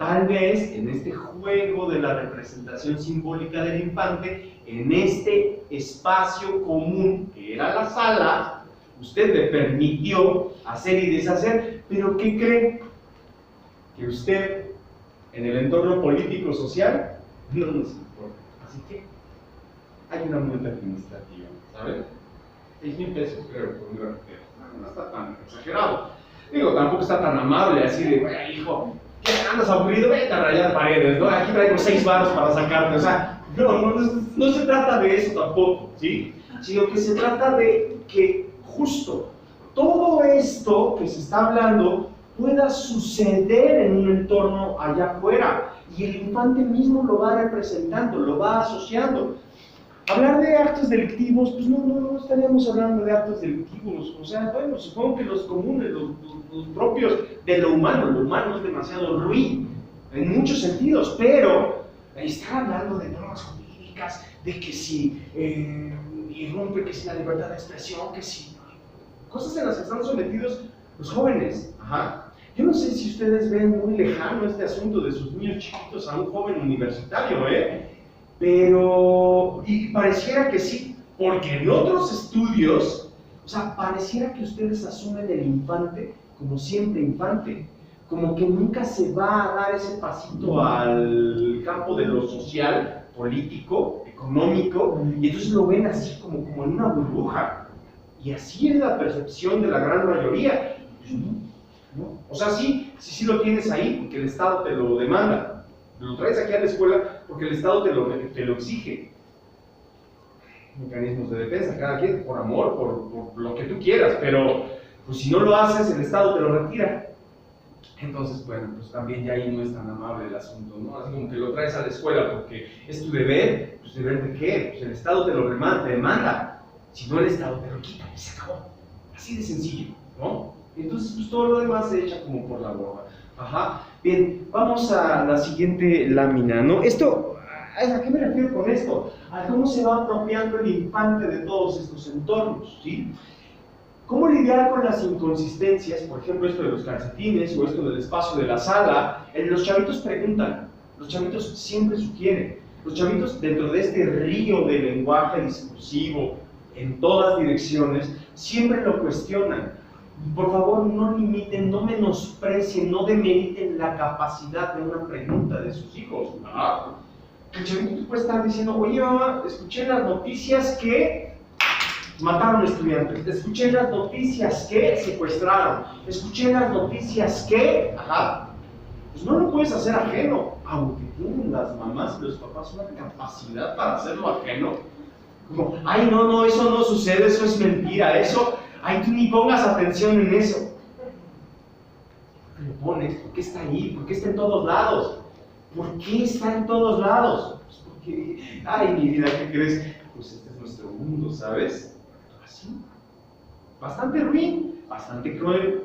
Tal vez en este juego de la representación simbólica del infante, en este espacio común que era la sala, usted le permitió hacer y deshacer, pero ¿qué cree? Que usted, en el entorno político-social, no nos importa. Así que hay una multa administrativa, ¿saben? 6,000 pesos, creo, por un grafitero. No está tan exagerado. Digo, tampoco está tan amable, así de, bueno, hijo, ¿qué andas aburrido? Vete a rayar paredes, ¿no? Aquí traigo 6 varos para sacarte. O sea, no se trata de eso tampoco, ¿sí? Sino que se trata de que justo todo esto que se está hablando pueda suceder en un entorno allá afuera. Y el infante mismo lo va representando, lo va asociando. Hablar de actos delictivos, pues no estaríamos hablando de actos delictivos. O sea, bueno, supongo que los comunes, los propios de lo humano es demasiado ruin en muchos sentidos, pero estar hablando de normas jurídicas, de que si irrumpe, que si la libertad de expresión, que si cosas en las que están sometidos los jóvenes. Ajá. Yo no sé si ustedes ven muy lejano este asunto de sus niños chiquitos a un joven universitario, pero, y pareciera que sí, porque en otros estudios, o sea, pareciera que ustedes asumen el infante como siempre infante, como que nunca se va a dar ese pasito al campo de lo social, político, económico, y entonces lo ven así como en una burbuja, y así es la percepción de la gran mayoría. ¿No? O sea, sí lo tienes ahí, porque el Estado te lo demanda. Lo traes aquí a la escuela porque el Estado te lo exige. Mecanismos de defensa, cada quien, por amor, por lo que tú quieras, pero pues si no lo haces, el Estado te lo retira. Entonces, bueno, pues también ya ahí no es tan amable el asunto, ¿no? Así como que lo traes a la escuela porque es tu deber, pues ¿deber de qué? Pues el Estado te lo demanda. Si no, el Estado te lo quita y se acabó. Así de sencillo, ¿no? Entonces, pues todo lo demás se echa como por la borda. Ajá. Bien, vamos a la siguiente lámina, ¿no? Esto, ¿a qué me refiero con esto? A cómo se va apropiando el infante de todos estos entornos, ¿sí? ¿Cómo lidiar con las inconsistencias? Por ejemplo, esto de los calcetines o esto del espacio de la sala. Los chavitos preguntan, los chavitos siempre sugieren. Los chavitos, dentro de este río de lenguaje discursivo en todas direcciones, siempre lo cuestionan. Por favor, no limiten, no menosprecien, no demeriten la capacidad de una pregunta de sus hijos. El chavito puede estar diciendo, oye mamá, escuché en las noticias que mataron estudiantes, escuché en las noticias que secuestraron, escuché en las noticias que... Pues no lo puedes hacer ajeno, aunque tienen las mamás y los papás una capacidad para hacerlo ajeno. Como, ay no, eso no sucede, eso es mentira, eso... Ay, tú ni pongas atención en eso. ¿Por qué lo pones? ¿Por qué está ahí? ¿Por qué está en todos lados? ¿Por qué está en todos lados? Pues porque, ay, mi vida, ¿qué crees? Pues este es nuestro mundo, ¿sabes? Así. Bastante ruin, bastante cruel.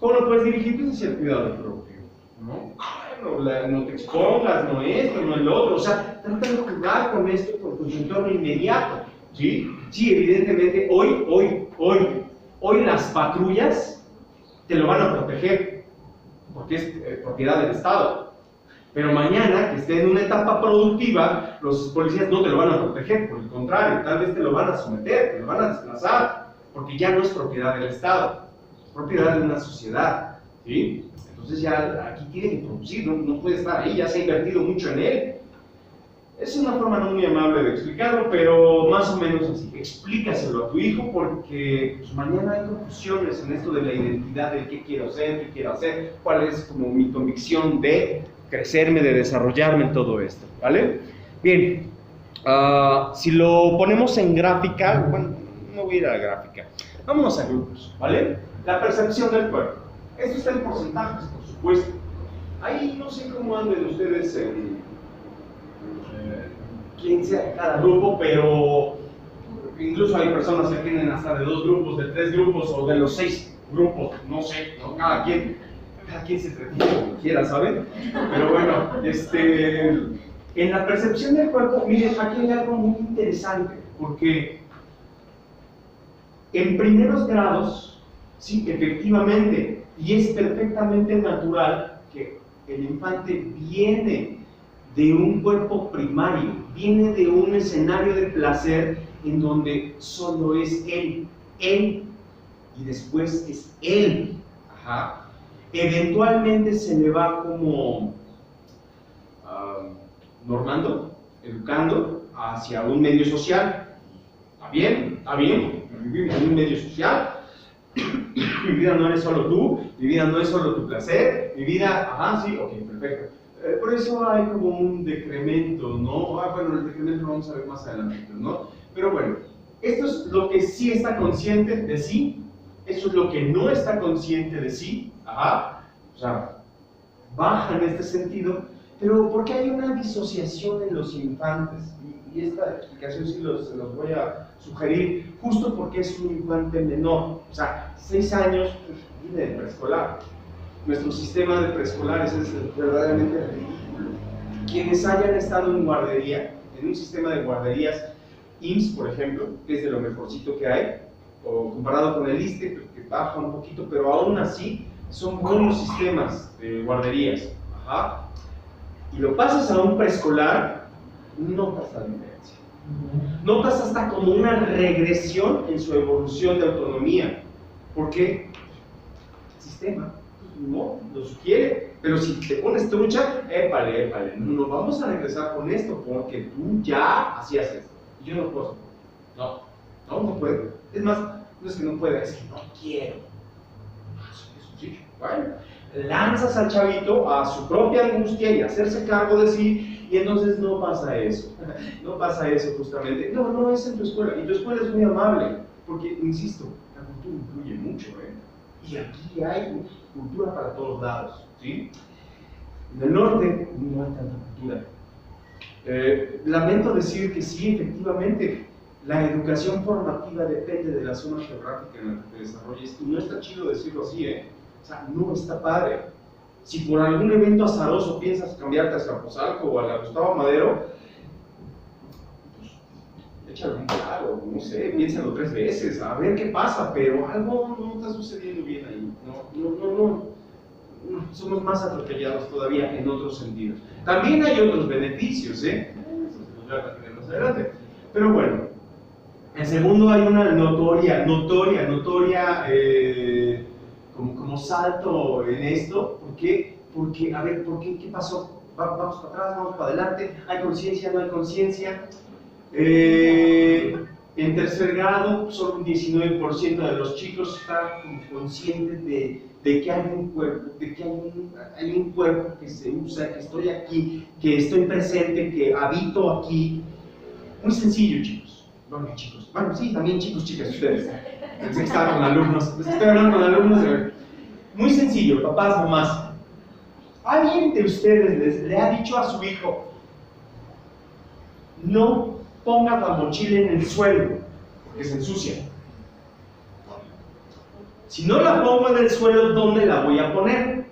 ¿Cómo lo puedes dirigir? Pues hacia el cuidado propio, ¿no? No te expongas, no esto, no el otro. O sea, trata de jugar con esto por tu entorno inmediato. ¿Sí? Sí, evidentemente, hoy las patrullas te lo van a proteger, porque es propiedad del Estado. Pero mañana, que esté en una etapa productiva, los policías no te lo van a proteger, por el contrario, tal vez te lo van a someter, te lo van a desplazar, porque ya no es propiedad del Estado, es propiedad de una sociedad. ¿Sí? Entonces ya aquí tiene que producir, no puede estar ahí, ya se ha invertido mucho en él. Es una forma no muy amable de explicarlo, pero más o menos así. Explícaselo a tu hijo porque pues, mañana hay confusiones en esto de la identidad, de qué quiero ser, qué quiero hacer, cuál es como mi convicción de crecerme, de desarrollarme en todo esto, ¿vale? Bien, si lo ponemos en gráfica, bueno, no voy a ir a la gráfica, vámonos a grupos, ¿vale? La percepción del cuerpo. Esto está en porcentajes, por supuesto. Ahí no sé cómo anden ustedes en... 15 a cada grupo, pero incluso hay personas que tienen hasta de 2 grupos, de 3 grupos o de los 6 grupos, no sé, ¿no? Cada quien se entretiene como quiera, ¿saben? Pero bueno, en la percepción del cuerpo, miren, aquí hay algo muy interesante, porque en primeros grados, sí, efectivamente, y es perfectamente natural que el infante viene de un cuerpo primario, viene de un escenario de placer en donde solo es él, y después es él. Ajá. Eventualmente se le va como normando, educando hacia un medio social. Está bien, vivimos en un medio social. Mi vida no eres solo tú, mi vida no es solo tu placer, mi vida, ajá, sí, ok, perfecto. Por eso hay como un decremento, ¿no? Bueno, el decremento lo vamos a ver más adelante, ¿no? Pero bueno, esto es lo que sí está consciente de sí, esto es lo que no está consciente de sí, ajá, o sea, baja en este sentido, pero ¿por qué hay una disociación en los infantes? Y esta explicación sí se los voy a sugerir, justo porque es un infante menor, o sea, 6 años, pues, viene de preescolar. Nuestro sistema de preescolares es verdaderamente ridículo. Quienes hayan estado en guardería, en un sistema de guarderías, IMSS, por ejemplo, que es de lo mejorcito que hay, o comparado con el ISSSTE, que baja un poquito, pero aún así son buenos sistemas de guarderías. Ajá. Y lo pasas a un preescolar, notas la diferencia. Notas hasta como una regresión en su evolución de autonomía. ¿Por qué? El sistema no lo sugiere, pero si te pones trucha, épale, no vamos a regresar con esto porque tú ya hacías esto. Y yo no puedo. No puedo. Es más, no es que no pueda, es que no quiero. Eso sí, bueno. Lanzas al chavito a su propia angustia y a hacerse cargo de sí, y entonces no pasa eso. No pasa eso justamente. No es en tu escuela. Y tu escuela es muy amable, porque, insisto, la cultura influye mucho, Y aquí hay cultura para todos lados, ¿sí? En el norte no hay tanta cultura. Lamento decir que sí, efectivamente, la educación formativa depende de la zona geográfica en la que te desarrolles, y no está chido decirlo así, O sea, no está padre. Si por algún evento azaroso piensas cambiarte a Escaposalco o a la Gustavo Madero, pues échale un claro, no sé, piénsalo 3 veces, a ver qué pasa, pero algo no está sucediendo bien ahí. No, somos más atropellados todavía en otros sentidos. También hay otros beneficios, Eso se los voy a platicar más adelante. Pero bueno, en segundo hay una notoria, como salto en esto. ¿Por qué? Porque, a ver, ¿qué pasó? Vamos para atrás, vamos para adelante, ¿hay conciencia, no hay conciencia? En tercer grado, solo un 19% de los chicos están conscientes de que hay un cuerpo, de que hay un cuerpo que se usa, que estoy aquí, que estoy presente, que habito aquí. Muy sencillo, chicos. Bueno, sí, también chicos, chicas, ustedes. Pensé que estaba con alumnos. Estoy hablando con alumnos. Muy sencillo, papás, mamás. ¿Alguien de ustedes le ha dicho a su hijo, no ponga la mochila en el suelo, porque se ensucia? Si no la pongo en el suelo, ¿dónde la voy a poner?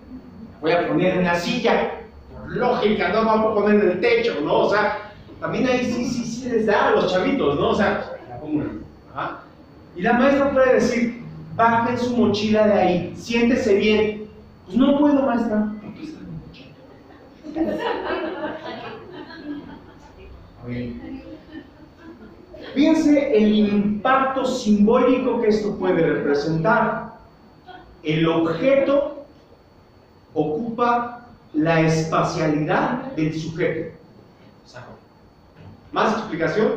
La voy a poner en la silla. Por lógica, no vamos a poner en el techo, ¿no? O sea, también ahí sí les da a los chavitos, ¿no? O sea, la pongo. Ajá. Y la maestra puede decir, bajen su mochila de ahí, siéntese bien. Pues no puedo, maestra. ¿Por qué está mi mochila? Fíjense el impacto simbólico que esto puede representar. El objeto ocupa la espacialidad del sujeto. ¿Más explicación?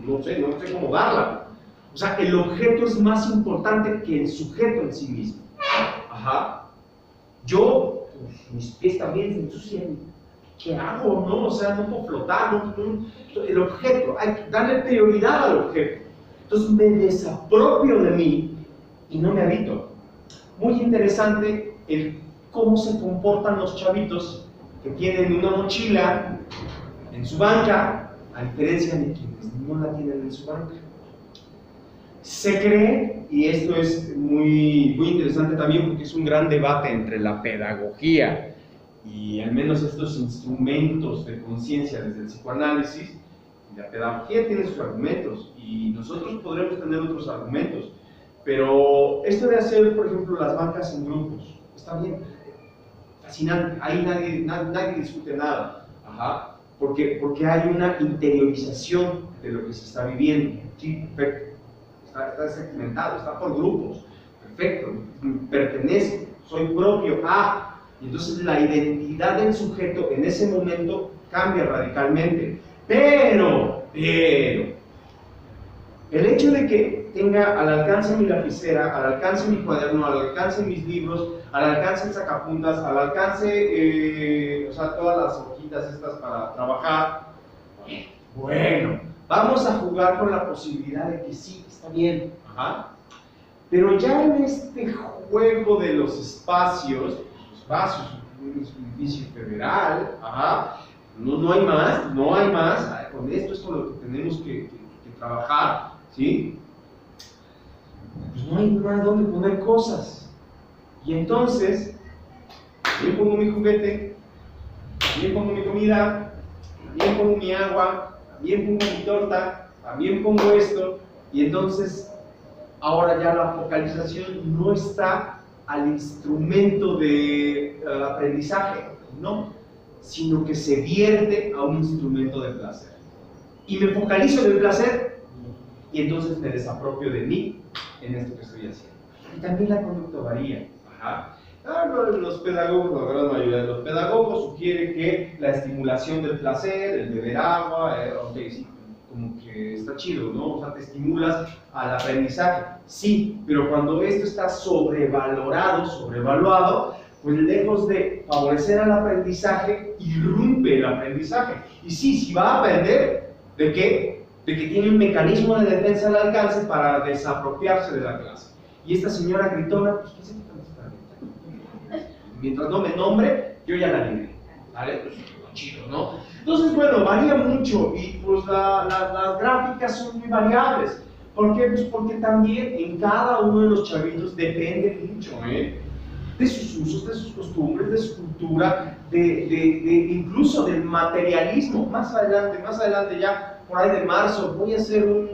No sé cómo darla. O sea, el objeto es más importante que el sujeto en sí mismo. Ajá. Yo, pues, mis pies también se ensucian. ¿Qué hago? ¿No? O sea, no puedo flotar. El objeto, hay que darle prioridad al objeto. Entonces me desapropio de mí y no me habito. Muy interesante el cómo se comportan los chavitos que tienen una mochila en su banca, a diferencia de quienes no la tienen en su banca. Se cree, y esto es muy interesante también porque es un gran debate entre la pedagogía y al menos estos instrumentos de conciencia desde el psicoanálisis. La pedagogía tiene sus argumentos y nosotros podremos tener otros argumentos, pero esto de hacer, por ejemplo, las bancas en grupos, está bien, fascinante, ahí nadie discute nada, ajá, porque hay una interiorización de lo que se está viviendo, sí, perfecto, está segmentado, está por grupos, perfecto, pertenece, soy propio a, y entonces la identidad del sujeto en ese momento cambia radicalmente, pero, el hecho de que tenga al alcance mi lapicera, al alcance mi cuaderno, al alcance mis libros, al alcance el sacapuntas, al alcance, o sea, todas las hojitas estas para trabajar, bueno, vamos a jugar con la posibilidad de que sí, está bien, ajá. Pero ya en este juego de los espacios, un edificio federal, ajá, no hay más, con esto es con lo que tenemos que trabajar, ¿sí? Pues no hay más donde poner cosas. Y entonces, también pongo mi juguete, también pongo mi comida, también pongo mi agua, también pongo mi torta, también pongo esto, y entonces ahora ya la focalización no está al instrumento de aprendizaje, no, sino que se vierte a un instrumento de placer. Y me focalizo en el placer, y entonces me desapropio de mí en esto que estoy haciendo. Y también la conducta varía. Ajá. Los pedagogos, la gran mayoría de los pedagogos sugieren que la estimulación del placer, el beber agua, okay, sí, como que está chido, ¿no? O sea, te estimulas al aprendizaje. Sí, pero cuando esto está sobrevaluado, pues lejos de favorecer al aprendizaje, irrumpe el aprendizaje. Y sí, si va a aprender, ¿de qué? De que tiene un mecanismo de defensa al alcance para desapropiarse de la clase. Y esta señora gritona, pues, ¿qué se quita? Mientras no me nombre, yo ya la libré, ¿vale? Pues chido, ¿no? Entonces, bueno, varía mucho y pues las gráficas son muy variables. ¿Por qué? Pues porque también en cada uno de los chavitos depende mucho, de sus usos, de sus costumbres, de su cultura, incluso del materialismo. Más adelante ya, por ahí de marzo, voy a hacer un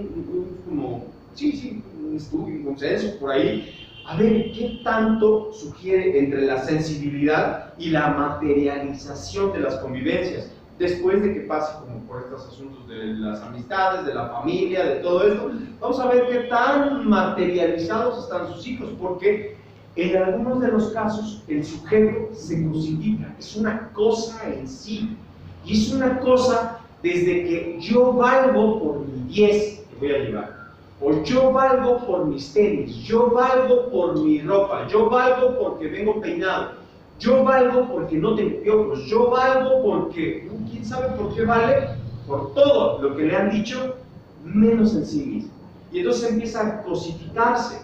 estudio, un consenso por ahí, a ver qué tanto sugiere entre la sensibilidad y la materialización de las convivencias, después de que pase como por estos asuntos de las amistades, de la familia, de todo esto. Vamos a ver qué tan materializados están sus hijos, porque en algunos de los casos el sujeto se cosifica, es una cosa en sí, y es una cosa desde que yo valgo por mi 10 que voy a llevar, o yo valgo por mis tenis, yo valgo por mi ropa, yo valgo porque vengo peinado, yo valgo porque no tengo piojos, yo valgo porque, ¿quién sabe por qué vale? Por todo lo que le han dicho, menos en sí mismo. Y entonces empieza a cosificarse.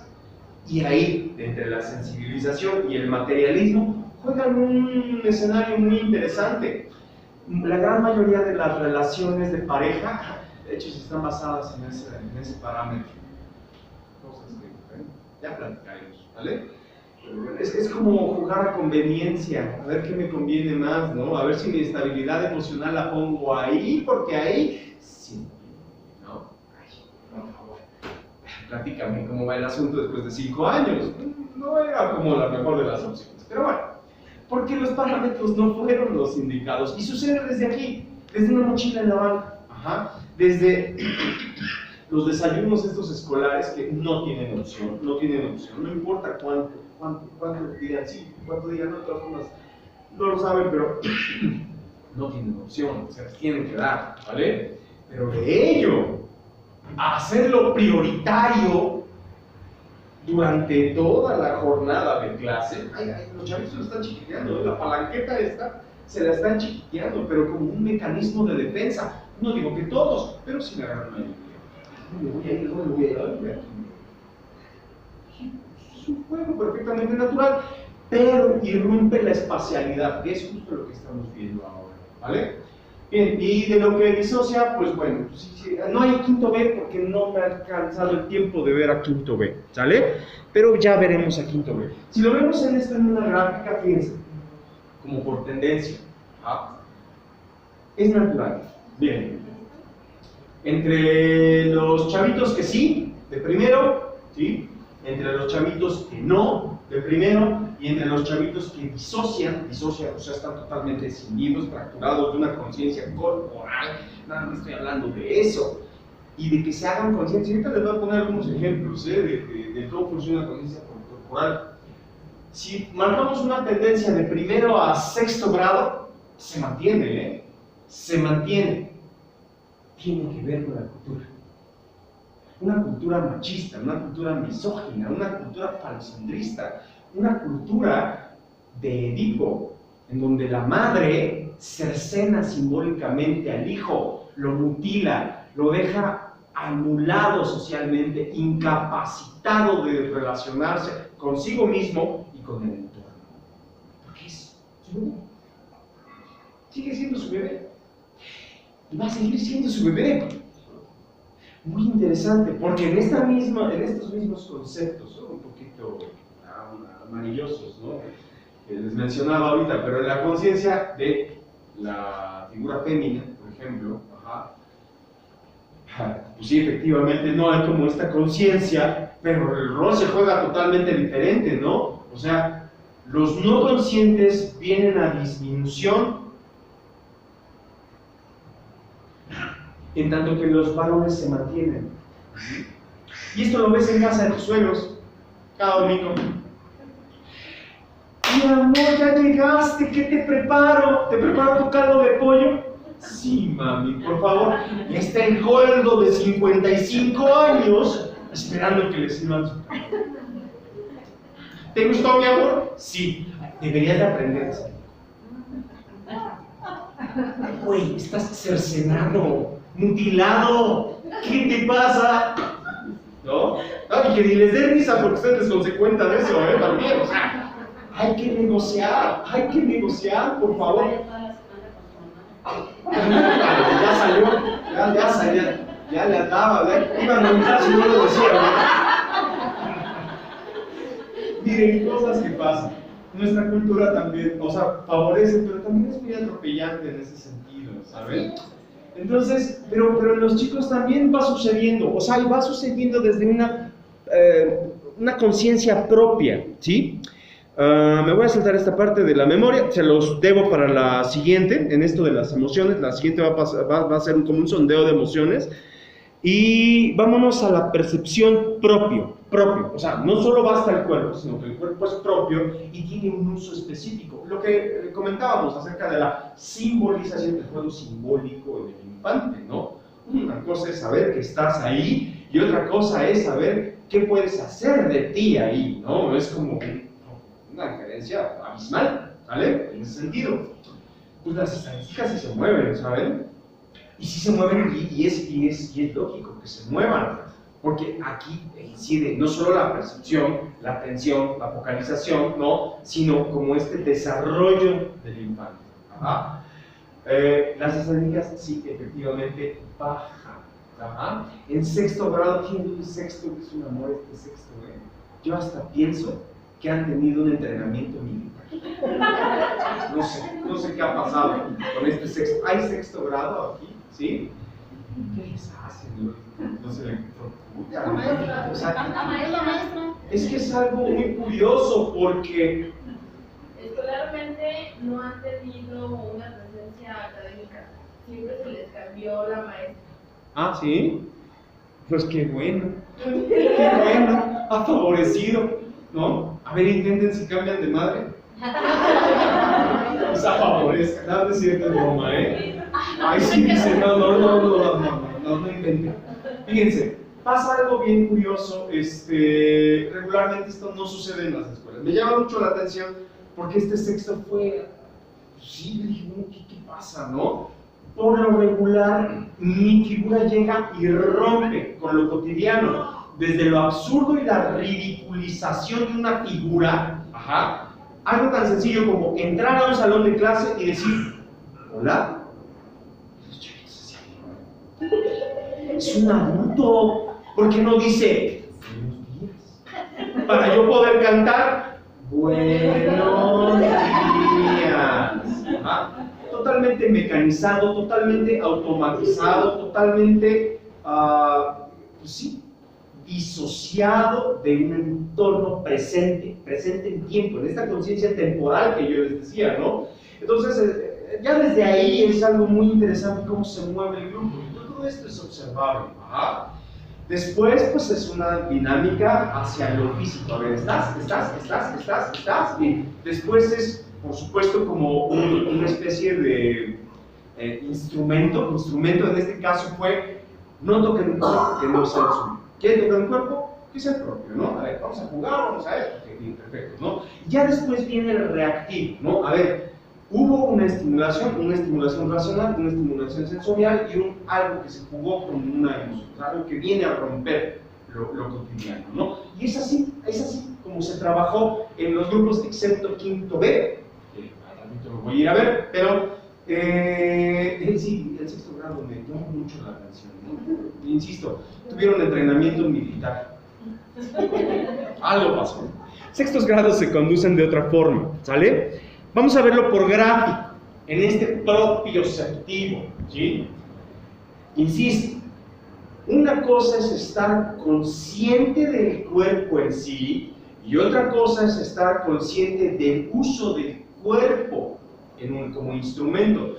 Y ahí, entre la sensibilización y el materialismo, juegan un escenario muy interesante. La gran mayoría de las relaciones de pareja, de hecho, están basadas en ese parámetro. Cosas que ya platicaremos, ¿vale? Es como jugar a conveniencia, a ver qué me conviene más, ¿no? A ver si mi estabilidad emocional la pongo ahí, porque ahí sí, ¿no? Ay, por favor, platícame cómo va el asunto después de 5 años. No era como la mejor de las opciones, pero bueno, porque los parámetros no fueron los indicados. Y sucede desde aquí, desde una mochila en la banca, ajá, desde los desayunos estos escolares que no tienen opción, no importa cuánto digan sí, cuánto digan no, de todas formas no lo saben, pero no tienen opción, o sea, les tienen que dar, ¿vale? Pero de ello a hacerlo prioritario durante toda la jornada de clase, los chavitos lo están chiquiteando, la palanqueta esta se la están chiquiteando, pero como un mecanismo de defensa. No digo que todos, pero sí la gran mayoría. ¿Dónde voy a ir? Es un juego perfectamente natural, pero irrumpe la espacialidad, que es justo lo que estamos viendo ahora, ¿vale? Bien, y de lo que disocia, pues bueno, sí, no hay quinto B porque no me ha alcanzado el tiempo de ver a quinto B, ¿sale? Pero ya veremos a quinto B. Si lo vemos en esto en una gráfica, fíjense, como por tendencia, ¿ah? Es natural. Bien, entre los chavitos que sí, de primero, ¿sí? entre los chavitos que no, de primero, y entre los chavitos que disocian, o sea, están totalmente escindidos, fracturados de una conciencia corporal. Nada más estoy hablando de eso. Y de que se hagan conciencia. Ahorita les voy a poner algunos ejemplos de cómo funciona la conciencia corporal. Si marcamos una tendencia de primero a sexto grado, se mantiene, se mantiene. Tiene que ver con la cultura. Una cultura machista, una cultura misógina, una cultura falocendrista, una cultura de Edipo, en donde la madre cercena simbólicamente al hijo, lo mutila, lo deja anulado socialmente, incapacitado de relacionarse consigo mismo y con el entorno. Porque es su bebé. Sigue siendo su bebé. Y va a seguir siendo su bebé. Muy interesante, porque en estos mismos conceptos, un poquito amarillosos, ¿no? Que les mencionaba ahorita, pero en la conciencia de la figura fémina, por ejemplo, pues sí, efectivamente no hay como esta conciencia, pero el rol se juega totalmente diferente, ¿no? O sea, los no conscientes vienen a disminución, en tanto que los varones se mantienen. Y esto lo ves en casa de tus suegros, cada domingo. Mi amor, ya llegaste, ¿qué te preparo? ¿Te preparo tu caldo de pollo? Sí, mami, por favor. Y está el gordo de 55 años esperando que le sirvan su caldo. ¿Te gustó, mi amor? Sí. Deberías de aprender eso. Güey, estás cercenado, mutilado. ¿Qué te pasa? ¿No? Y que ni les dé risa porque ustedes les consecuentan de eso, también. O sea, hay que negociar, por favor. Ya salió, ya le andaba, iba a reventar si no lo decía, ¿no? Miren, cosas que pasan. Nuestra cultura también, o sea, favorece, pero también es muy atropellante en ese sentido, ¿saben? Entonces, pero en los chicos también va sucediendo, o sea, y va sucediendo desde una conciencia propia, ¿sí? Me voy a saltar esta parte de la memoria, se los debo para la siguiente, en esto de las emociones. La siguiente va a ser como un sondeo de emociones. Y vámonos a la percepción propio, o sea, no solo basta el cuerpo, sino que el cuerpo es propio y tiene un uso específico. Lo que comentábamos acerca de la simbolización del juego simbólico del infante, ¿no? Una cosa es saber que estás ahí y otra cosa es saber qué puedes hacer de ti ahí, ¿no? Es como una diferencia abismal, ¿vale? En ese sentido. Pues las estadísticas sí se mueven, ¿saben? Y sí se mueven y es lógico que se muevan, porque aquí incide no solo la percepción, la atención, la focalización, ¿no? Sino como este desarrollo del infante. Las estadísticas sí, efectivamente, bajan. En sexto grado, ¿quién dice sexto? Es un amor este sexto, Yo hasta pienso que han tenido un entrenamiento militar. No sé qué ha pasado con este sexto. ¿Hay sexto grado aquí? ¿Sí? ¿Qué les hacen? No se le tortura. O sea, es que es algo muy curioso porque escolarmente no han tenido una presencia académica. Siempre se les cambió la maestra. ¿Sí? Pues qué bueno. Qué bueno. Ha favorecido, ¿no? A ver, intenten si cambian de madre. O sea, favorezca. No, no es cierto, es broma, Ay, sí, dice, no inventen. Fíjense, pasa algo bien curioso, regularmente esto no sucede en las escuelas. Me llama mucho la atención porque este sexto fue, sí, dije, ¿qué pasa, no? Por lo regular, mi figura llega y rompe con lo cotidiano, desde lo absurdo y la ridiculización de una figura, algo tan sencillo como entrar a un salón de clase y decir, hola. Es un adulto, ¿por qué no dice buenos días? Para yo poder cantar buenos días. Totalmente mecanizado, totalmente automatizado, totalmente, pues sí, disociado de un entorno presente en tiempo, en esta conciencia temporal que yo les decía, ¿no? Entonces, ya desde ahí es algo muy interesante cómo se mueve el grupo. Todo esto es observable. Ajá. Después, pues es una dinámica hacia lo físico. A ver, estás. Y después es, por supuesto, como una especie de instrumento. Instrumento en este caso fue, no toquen un cuerpo que no sea el suyo. ¿Quieren tocar un cuerpo? Que sea el propio, ¿no? A ver, vamos a jugar, vamos a esto. Okay, perfecto, ¿no? Ya después viene el reactivo, ¿no? A ver, hubo una estimulación racional, una estimulación sensorial y algo que se jugó con una emoción, algo que viene a romper lo cotidiano, ¿no? Y es así como se trabajó en los grupos, excepto quinto B, que ahorita lo voy a ir a ver, pero sí, el sexto grado me llamó mucho la atención, ¿no? Insisto, tuvieron entrenamiento militar. Algo pasó. Sextos grados se conducen de otra forma, ¿sale? Vamos a verlo por gráfico, en este propioceptivo, ¿sí? Insisto, una cosa es estar consciente del cuerpo en sí y otra cosa es estar consciente del uso del cuerpo como instrumento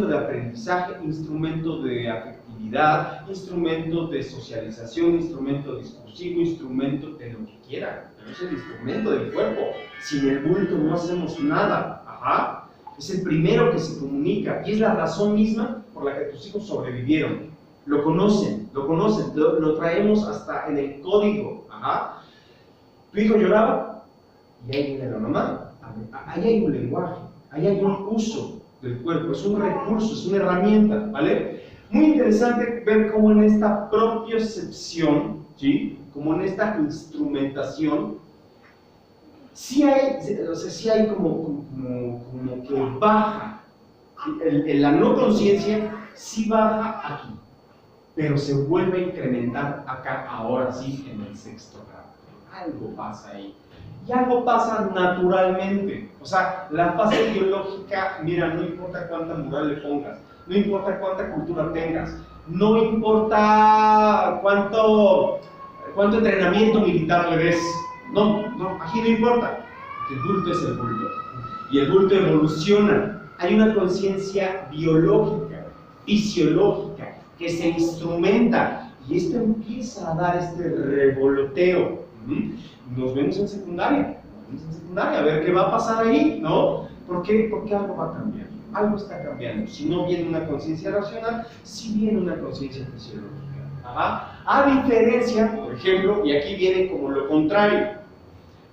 de aprendizaje, instrumento de afectividad, instrumento de socialización, instrumento discursivo, instrumento de lo que quieran, pero es el instrumento del cuerpo. Sin el bulto no hacemos nada. Ajá. Es el primero que se comunica y es la razón misma por la que tus hijos sobrevivieron. Lo conocen, lo traemos hasta en el código. Ajá. Tu hijo lloraba y ahí viene la mamá. Ahí hay un lenguaje, ahí hay un uso del cuerpo, es un recurso, es una herramienta, ¿vale? Muy interesante ver cómo en esta propiocepción, ¿sí? Como en esta instrumentación, sí hay como que baja, la no conciencia sí baja aquí, pero se vuelve a incrementar acá, ahora sí, en el sexto grado. Algo pasa ahí. Y algo pasa naturalmente. O sea, la fase biológica, mira, no importa cuánta moral le pongas, no importa cuánta cultura tengas, no importa cuánto entrenamiento militar le des. No, aquí no importa. El bulto es el bulto. Y el bulto evoluciona. Hay una conciencia biológica, fisiológica, que se instrumenta. Y esto empieza a dar este revoloteo. Nos vemos en secundaria, a ver qué va a pasar ahí, ¿no? ¿Por qué? Porque algo va a cambiar, algo está cambiando. Si no viene una conciencia racional, sí viene una conciencia fisiológica. Ajá. A diferencia, por ejemplo, y aquí viene como lo contrario,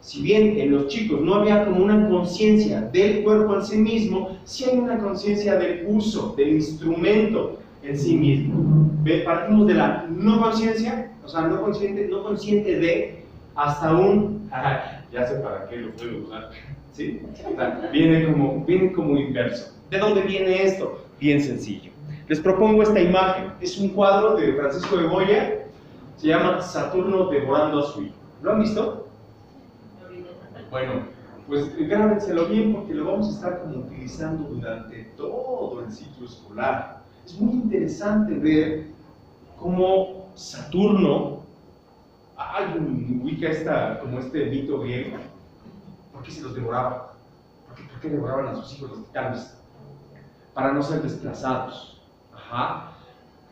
si bien en los chicos no había como una conciencia del cuerpo en sí mismo, sí hay una conciencia del uso, del instrumento en sí mismo. Partimos de la no conciencia, o sea, no consciente de, hasta ya sé para qué lo puedo usar, ¿sí? O sea, viene como inverso. ¿De dónde viene esto? Bien sencillo. Les propongo esta imagen. Es un cuadro de Francisco de Goya, se llama Saturno devorando a su hijo. ¿Lo han visto? Bueno, pues grábenselo bien porque lo vamos a estar como utilizando durante todo el ciclo escolar. Es muy interesante ver cómo Saturno, alguien ubica como este mito griego. ¿Por qué se los devoraba? ¿Por qué devoraban a sus hijos los titanes? Para no ser desplazados. Ajá.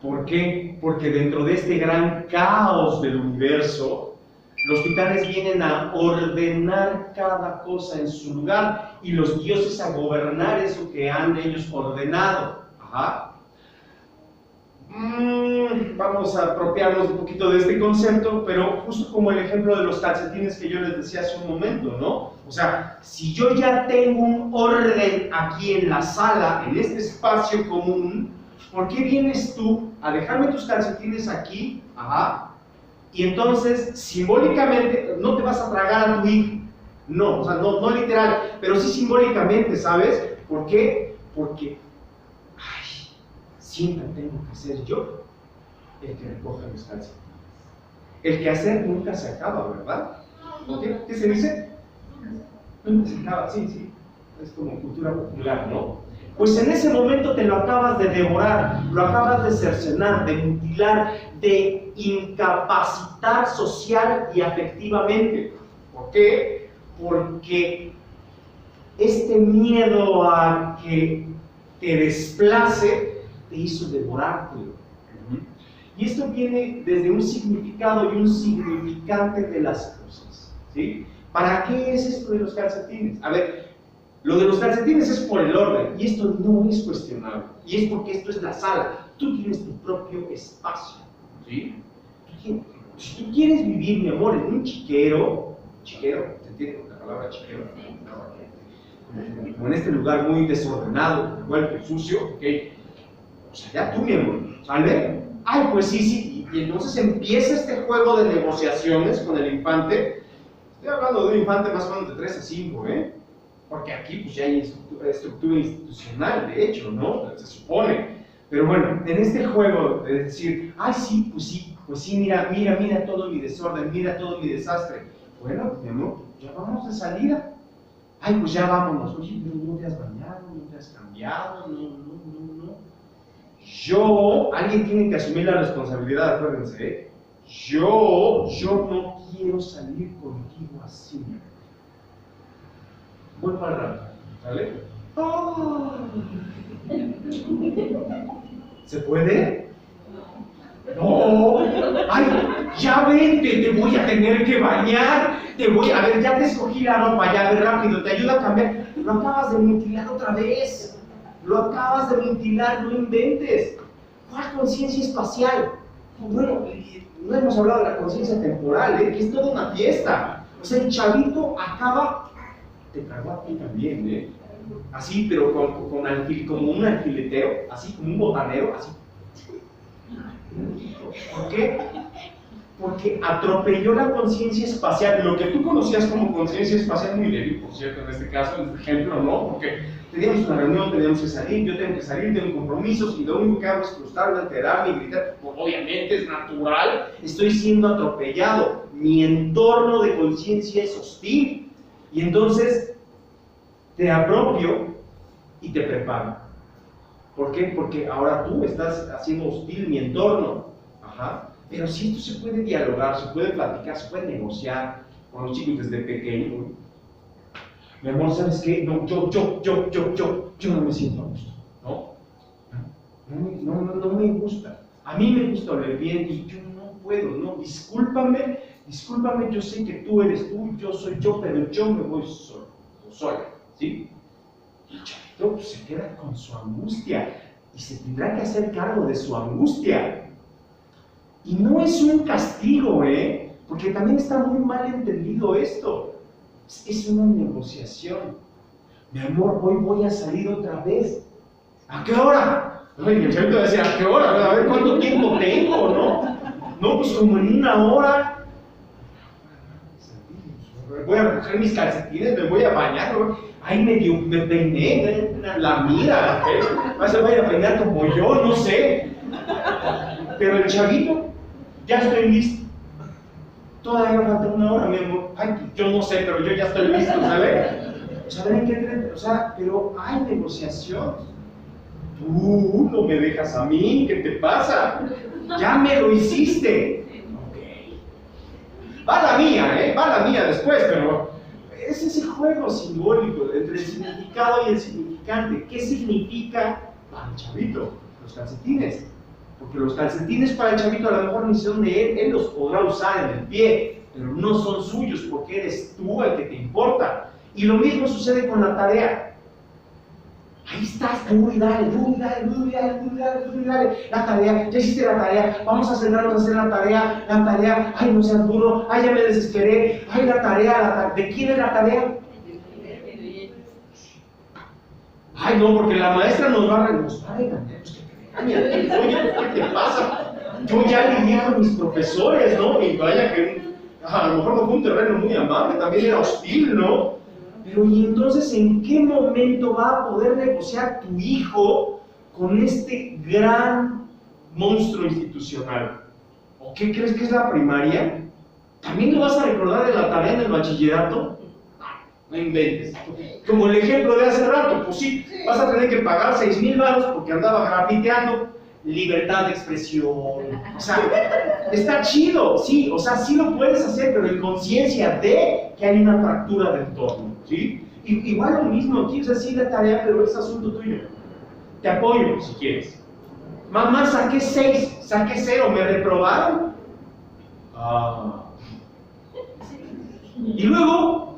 ¿Por qué? Porque dentro de este gran caos del universo, los titanes vienen a ordenar cada cosa en su lugar y los dioses a gobernar eso que han ellos ordenado. Ajá. Vamos a apropiarnos un poquito de este concepto, pero justo como el ejemplo de los calcetines que yo les decía hace un momento, ¿no? O sea, si yo ya tengo un orden aquí en la sala, en este espacio común, ¿por qué vienes tú a dejarme tus calcetines aquí? Ajá. Y entonces, simbólicamente, no te vas a tragar a tu hijo. No, o sea, no literal, pero sí simbólicamente, ¿sabes? ¿Por qué? Porque siempre tengo que ser yo el que recoja los calcetines. El que hacer nunca se acaba, ¿verdad? ¿Qué se dice? Nunca se acaba, sí. Es como cultura popular, ¿no? Pues en ese momento te lo acabas de devorar, lo acabas de cercenar, de mutilar, de incapacitar social y afectivamente. ¿Por qué? Porque este miedo a que te desplace te hizo devorártelo. Y esto viene desde un significado y un significante de las cosas, ¿sí? ¿Para qué es esto de los calcetines? A ver, lo de los calcetines es por el orden, y esto no es cuestionable, y es porque esto es la sala. Tú tienes tu propio espacio, ¿sí? Si tú quieres vivir, mi amor, en un chiquero, ¿se entiende la palabra chiquero? Como en este lugar muy desordenado, vuelto sucio, ¿ok? O sea, ya tú, mi amor, ¿sale? Ay, pues sí, y entonces empieza este juego de negociaciones con el infante. Estoy hablando de un infante más o menos de 3 a 5, ¿eh? Porque aquí pues ya hay estructura institucional, de hecho, ¿no? Se supone. Pero bueno, en este juego de decir, ay, sí, mira todo mi desorden, mira todo mi desastre. Bueno, mi amor, ya vamos de salida. Ay, pues ya vámonos. Oye, pero no te has bañado, no te has cambiado, no. Alguien tiene que asumir la responsabilidad, acuérdense, ¿eh? Yo no quiero salir contigo así. Voy para el rato, ¿sale? ¡Oh! ¿Se puede? ¡No! ¡Ay! Ya vente, te voy a tener que bañar. A ver, ya te escogí la ropa, ya, a ver, rápido, te ayuda a cambiar. Lo acabas de mutilar otra vez. Lo acabas de mutilar, no inventes. ¿Cuál conciencia espacial? Bueno, no hemos hablado de la conciencia temporal, que es toda una fiesta. O sea, el chavito acaba, te tragó a ti también, así, pero como un alfiletero, así como un botanero, así. ¿Por qué? Porque atropelló la conciencia espacial, lo que tú conocías como conciencia espacial, muy débil, por cierto, en este caso, en este ejemplo, ¿no? Porque teníamos una reunión, teníamos que salir, yo tengo que salir, tengo compromisos, y lo único que hago es frustrarme, alterarme y gritar. Pues, obviamente es natural, estoy siendo atropellado, mi entorno de conciencia es hostil, y entonces te apropio y te preparo. ¿Por qué? Porque ahora tú estás haciendo hostil mi entorno. Ajá. Pero si esto se puede dialogar, se puede platicar, se puede negociar con los chicos desde pequeños. Mi amor, ¿sabes qué? No, yo no me siento a gusto, ¿no? No me gusta. A mí me gusta oler bien y yo no puedo, ¿no? Discúlpame, yo sé que tú eres tú, yo soy yo, pero yo me voy solo, o sola, ¿sí? Y el chavito pues, se queda con su angustia y se tendrá que hacer cargo de su angustia. Y no es un castigo, porque también está muy mal entendido esto. Es una negociación. Mi amor, hoy voy a salir otra vez. ¿A qué hora? Y el chavito decía, ¿a qué hora? A ver cuánto tiempo tengo, ¿no? No, pues como en 1 hora. Voy a recoger mis calcetines, me voy a bañar, ¿no? Ay, me peiné, la mira, se vaya a peinar como yo, no sé. Pero el chavito, ya estoy listo. Todavía falta 1 hora, mi amor. Ay, yo no sé, pero yo ya estoy listo, ¿sabes? O sea, ¿ven qué? O sea, pero hay negociación. Tú no me dejas a mí, ¿qué te pasa? Ya me lo hiciste. Ok. Va la mía después, pero es ese juego simbólico entre el significado y el significante. ¿Qué significa para el chavito? Los calcetines. Porque los calcetines para el chavito a lo mejor ni son de él los podrá usar en el pie, pero no son suyos porque eres tú el que te importa. Y lo mismo sucede con la tarea. Ahí estás, dale. La tarea, ya hiciste la tarea, vamos a sentarnos a hacer la tarea, ay, no seas duro, ay, ya me desesperé, ay, la tarea, ¿de quién es la tarea? Ay, no, porque la maestra nos va a regañar. Oye, ¿qué te pasa? Yo ya lidié con mis profesores, ¿no? Y vaya que a lo mejor no fue un terreno muy amable, también era hostil, ¿no? Pero ¿y entonces en qué momento va a poder negociar tu hijo con este gran monstruo institucional? ¿O qué crees que es la primaria? ¿También te vas a recordar de la tarea en el bachillerato? No inventes. Como el ejemplo de hace rato, pues sí, vas a tener que pagar 6,000 varos porque andaba grafiteando. libertad de expresión, o sea, está chido, sí, o sea, sí lo puedes hacer, pero en conciencia de que hay una fractura del entorno, ¿sí? Igual lo mismo, quieres decir la tarea, pero es asunto tuyo. Te apoyo si quieres. Mamá, saqué 6, saqué 0, ¿me reprobaron? Ah. Y luego,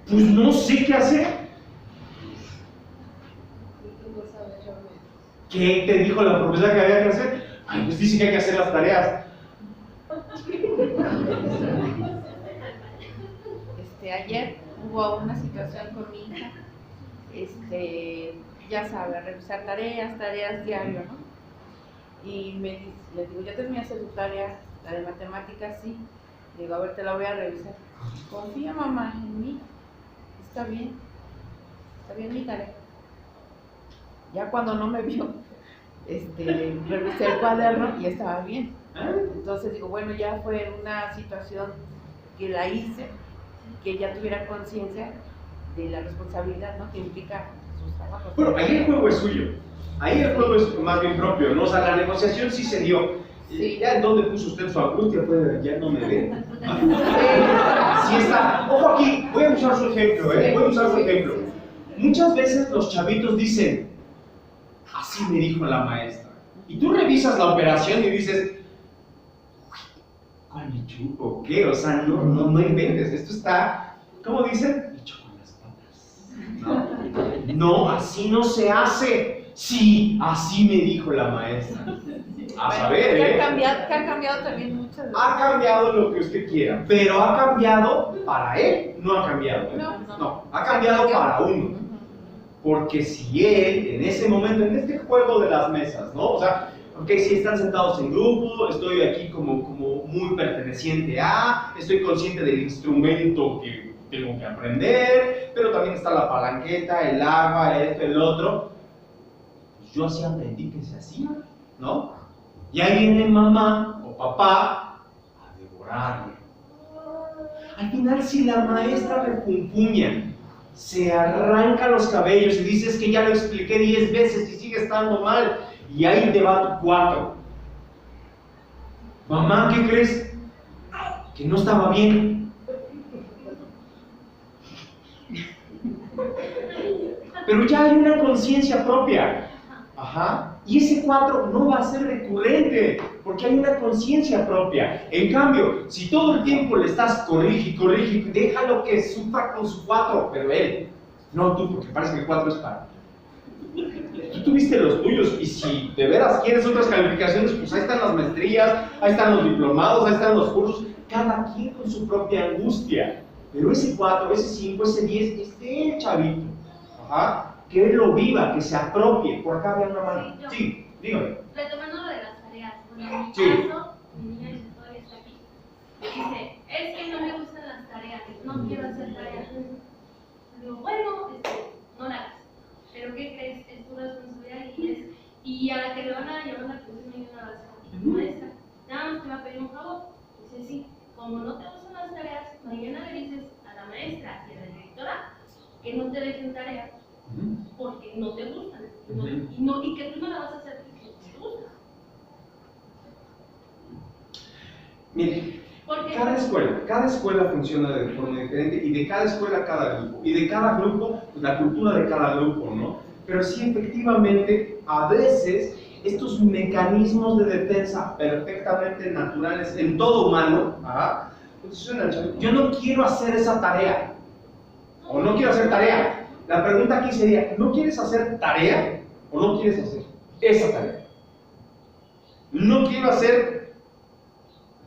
pues no sé qué hacer. ¿Qué te dijo la profesora que había que hacer? Ay, pues dice que hay que hacer las tareas. Ayer hubo una situación con mi hija, ya sabe, revisar tareas diario, ¿no? Y le digo, ¿ya terminaste tu tarea? La de matemáticas, sí. Le digo, a ver, te la voy a revisar. Confía, mamá, en mí. Está bien mi tarea. Ya cuando no me vio, revisé el cuaderno y estaba bien. Entonces digo, bueno, ya fue una situación que la hice, que ella tuviera conciencia de la responsabilidad, ¿no?, que implica sus trabajos. Bueno, ahí el juego es suyo. Ahí el juego es más bien propio, ¿no? O sea, la negociación sí se dio. Sí. Ya en dónde puso usted su angustia, pues ya no me ve. Sí está. Ojo aquí, voy a usar su ejemplo, ¿eh? Voy a usar su ejemplo. Muchas veces los chavitos dicen, así me dijo la maestra. Y tú revisas la operación y dices, ¿cuál me chupo? ¿Qué? O sea, no inventes. Esto está, ¿cómo dicen? Hecho con las patas. No, así no se hace. Sí, así me dijo la maestra. A saber, que ha cambiado también muchas veces. Ha cambiado lo que usted quiera, pero ha cambiado para él, no ha cambiado. No, ha cambiado para uno. Porque si él, en ese momento, en este juego de las mesas, ¿no? O sea, ok, si están sentados en grupo, estoy aquí como muy perteneciente a, estoy consciente del instrumento que tengo que aprender, pero también está la palanqueta, el agua, esto, el otro. Pues yo así aprendí que se hacía, ¿no? Y ahí viene mamá o papá a devorarme. Al final, si la maestra refunfuña, se arranca los cabellos y dices que ya lo expliqué 10 veces y sigue estando mal, y ahí te va tu 4. Mamá, ¿qué crees? Que no estaba bien. Pero ya hay una conciencia propia. Ajá. Y ese 4 no va a ser recurrente, porque hay una conciencia propia. En cambio, si todo el tiempo le estás corrige, déjalo que sufra con su 4, pero él, no tú, porque parece que el 4 es para tú tuviste los tuyos, y si de veras quieres otras calificaciones, pues ahí están las maestrías, ahí están los diplomados, ahí están los cursos, cada quien con su propia angustia. Pero ese 4, ese 5, ese 10, es del chavito. Ajá. Que él lo viva, que se apropie. Por acá había una mano. Sí, dígame. Retomando lo de las tareas. Bueno, en mi Sí. caso, mi niña dice, todavía está aquí. Dice, es que no me gustan las tareas, no quiero hacer tareas. Digo, bueno, no la hagas. Pero ¿qué crees? Es tu responsabilidad y a la que le van a llevar la atención hay una razón. Maestra, nada más te va a pedir un favor. Dice, sí, como no te gustan las tareas, mañana le dices a la maestra y a la directora que no te dejen tareas porque no te gustan, y que tú no la vas a hacer porque no te gusta. Mire, cada escuela funciona de forma diferente, y de cada escuela cada grupo, y de cada grupo, pues la cultura de cada grupo, ¿no? Pero sí, efectivamente, a veces estos mecanismos de defensa perfectamente naturales en todo humano, yo no quiero hacer esa tarea, o no quiero hacer tarea. La pregunta aquí sería, ¿no quieres hacer tarea o no quieres hacer esa tarea? No quiero hacer,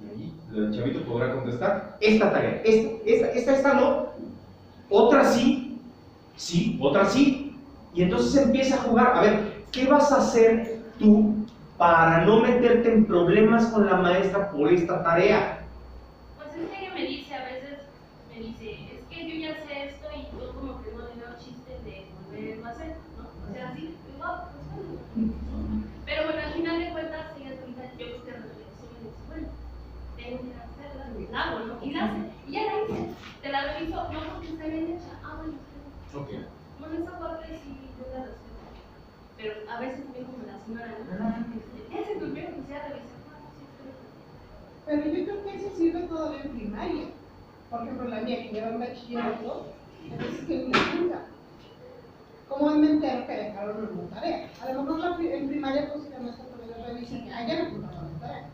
y ahí el chavito podrá contestar, esta tarea, esta no, otra sí, otra sí. Y entonces empieza a jugar, a ver, ¿qué vas a hacer tú para no meterte en problemas con la maestra por esta tarea? Pues es que ella me dice, a veces me dice, es que yo ya sé esto y yo como que no le veo chiste de volverlo a hacer, ¿no? O sea, así, igual, pues bueno. Pero bueno, al final de cuentas, ella ahorita yo creo que reflexiona y dice, bueno, tengo que hacerla, la hago, ¿no? Y la hace, y ya la hice, te la reviso, no porque está bien hecha, bueno, está bien. Ok. Bueno, esa parte sí, yo la respeto. pero a veces también como la señora, ¿no? ¿Ya se durmieron? Pues ya revisé. Pero yo creo que eso sirve todavía en primaria. Por ejemplo, la mía que lleva un bachillerato, entonces que me pregunta, ¿cómo me entero que dejaron una tarea? A lo mejor en primaria pues la maestra todavía revisa que ya no apuntaron la tarea.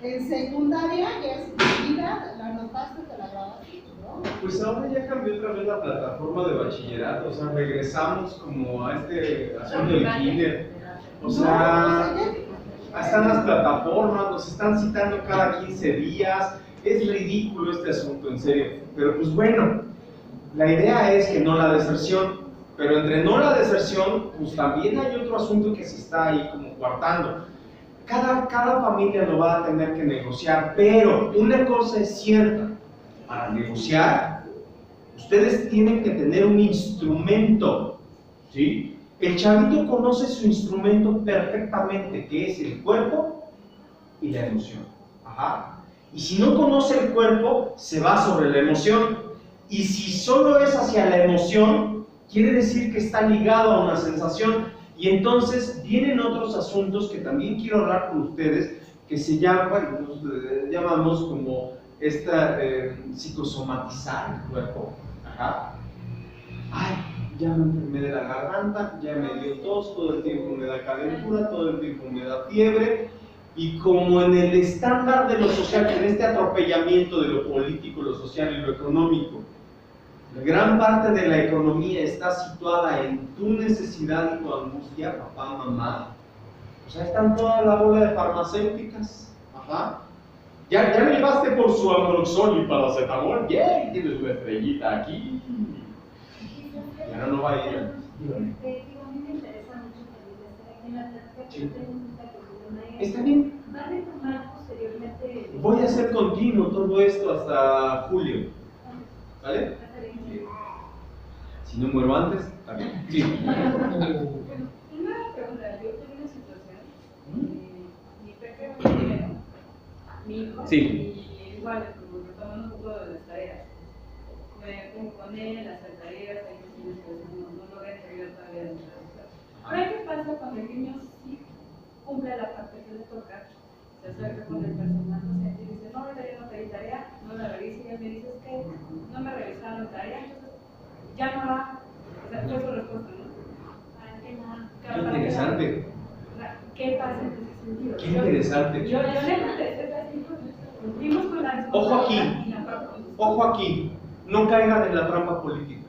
En secundaria ya es vida, la anotaste, te la grabaste, ¿no? Pues ahora ya cambió otra vez la plataforma de bachillerato, o sea, regresamos como a este asunto del kinder. O sea, están las plataformas, nos están citando cada 15 días, es ridículo este asunto, en serio. Pero pues bueno, la idea es que no la deserción, pero entre no la deserción, pues también hay otro asunto que se está ahí como coartando. Cada familia lo va a tener que negociar, pero una cosa es cierta, para negociar, ustedes tienen que tener un instrumento, ¿sí? El chavito conoce su instrumento perfectamente, que es el cuerpo y la emoción. Ajá. Y si no conoce el cuerpo, se va sobre la emoción. Y si solo es hacia la emoción, quiere decir que está ligado a una sensación. Y entonces vienen otros asuntos que también quiero hablar con ustedes, que se llaman, bueno, nos llamamos como psicosomatizar el cuerpo. Ajá. Ay, ya me enfermé de la garganta, ya me dio tos, todo el tiempo me da calentura, todo el tiempo me da fiebre. Y como en el estándar de lo social, en este atropellamiento de lo político, lo social y lo económico, gran parte de la economía está situada en tu necesidad y tu angustia, papá, mamá. O sea, están toda la bola de farmacéuticas. Ajá. Ya me llevaste por su amoroxol y paracetamol. Bien, tienes una estrellita aquí. Y ahora no va a ir. A mí me interesa mucho también estar aquí en la plática, Sí. pero tengo mucha curiosidad. Está bien. ¿Va a retomar posteriormente? Voy a hacer continuo todo esto hasta julio. ¿Vale? Si no muero antes, está bien. Sí. Una pregunta, yo tuve una situación, mi peque no tiene, mi hijo, Sí. y igual, como retomando un poco de las tareas, me pongo con él, las tareas, hay cuestiones que a veces no logran terminar todavía de traducir. Pero ¿qué pasa cuando el niño sí cumple la parte que le toca? Se acerca con el personal docente y dice, no, ahorita yo no pedí tarea, no la revisé, y él me dice, es que no me revisaron la tarea, entonces ya no la, o sea, fue su respuesta, ¿no? ¿Para qué nada? Qué interesante. O sea, ¿qué pasa en ese sentido? Qué interesante. Yo le cumplimos con la Ojo aquí. responsabilidad y la parte. Ojo aquí, no caigan en la trampa política.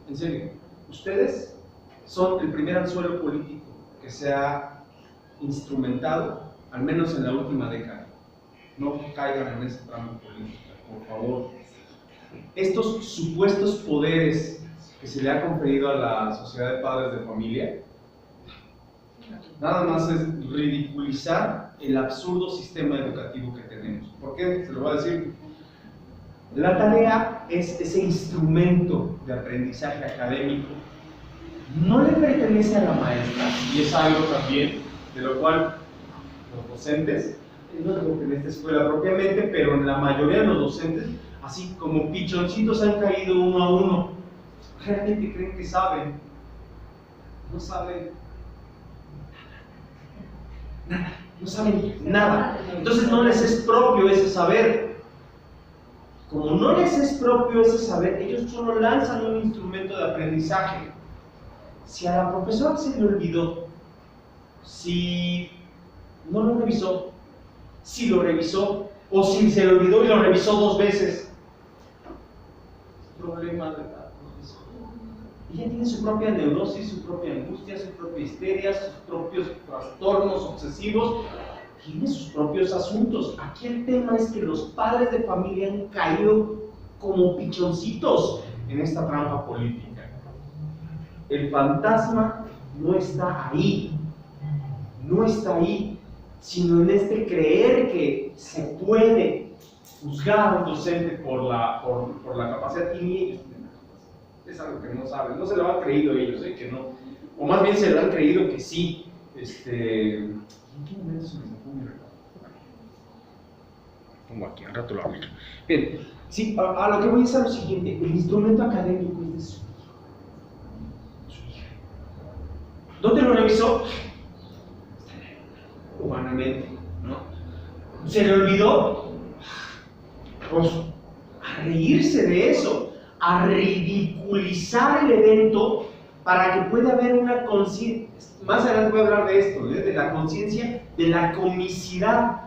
En serio, ustedes son el primer anzuelo político que se ha instrumentado, al menos en la última década. No caigan en esa trampa política, por favor. Estos supuestos poderes que se le ha conferido a la sociedad de padres de familia, nada más es ridiculizar el absurdo sistema educativo que tenemos. ¿Por qué? Se lo voy a decir. La tarea es ese instrumento de aprendizaje académico. No le pertenece a la maestra, y es algo también de lo cual los docentes, no digo que en esta escuela propiamente, pero en la mayoría de los docentes, así como pichoncitos, han caído uno a uno. Realmente creen que saben. No saben nada. No saben nada. Entonces no les es propio ese saber. Como no les es propio ese saber, ellos solo lanzan un instrumento de aprendizaje. Si a la profesora se le olvidó, si no lo revisó, si lo revisó, o si se le olvidó y lo revisó 2 veces, problema de la profesora. Ella tiene su propia neurosis, su propia angustia, su propia histeria, sus propios trastornos obsesivos, tiene sus propios asuntos. Aquí el tema es que los padres de familia han caído como pichoncitos en esta trampa política. El fantasma no está ahí, sino en este creer que se puede juzgar a un docente por la capacidad, y ni ellos tienen la capacidad. Es algo que no saben, no se lo han creído ellos, que no, o más bien se lo han creído que sí. ¿En qué momento se me sacó mi recuerdo? Pongo aquí, al rato lo hablo. Bien, sí, a lo que voy es a lo siguiente: el instrumento académico es de su hijo, su hija. ¿Dónde lo revisó? Humanamente, ¿no? ¿Se le olvidó? Pues a reírse de eso, a ridiculizar el evento para que pueda haber una conciencia. Más adelante voy a hablar de esto, de la conciencia de la comicidad,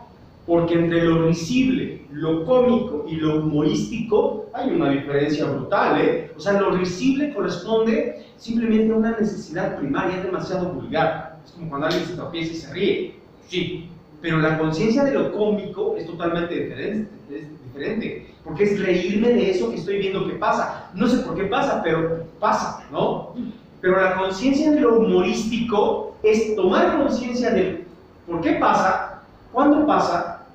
porque entre lo risible, lo cómico y lo humorístico hay una diferencia brutal, O sea, lo risible corresponde simplemente a una necesidad primaria, es demasiado vulgar. Es como cuando alguien se tropieza y se ríe, sí, pero la conciencia de lo cómico es totalmente diferente, porque es reírme de eso que estoy viendo que pasa. No sé por qué pasa, pero pasa, ¿no? Pero la conciencia de lo humorístico es tomar conciencia de por qué pasa, cuándo pasa,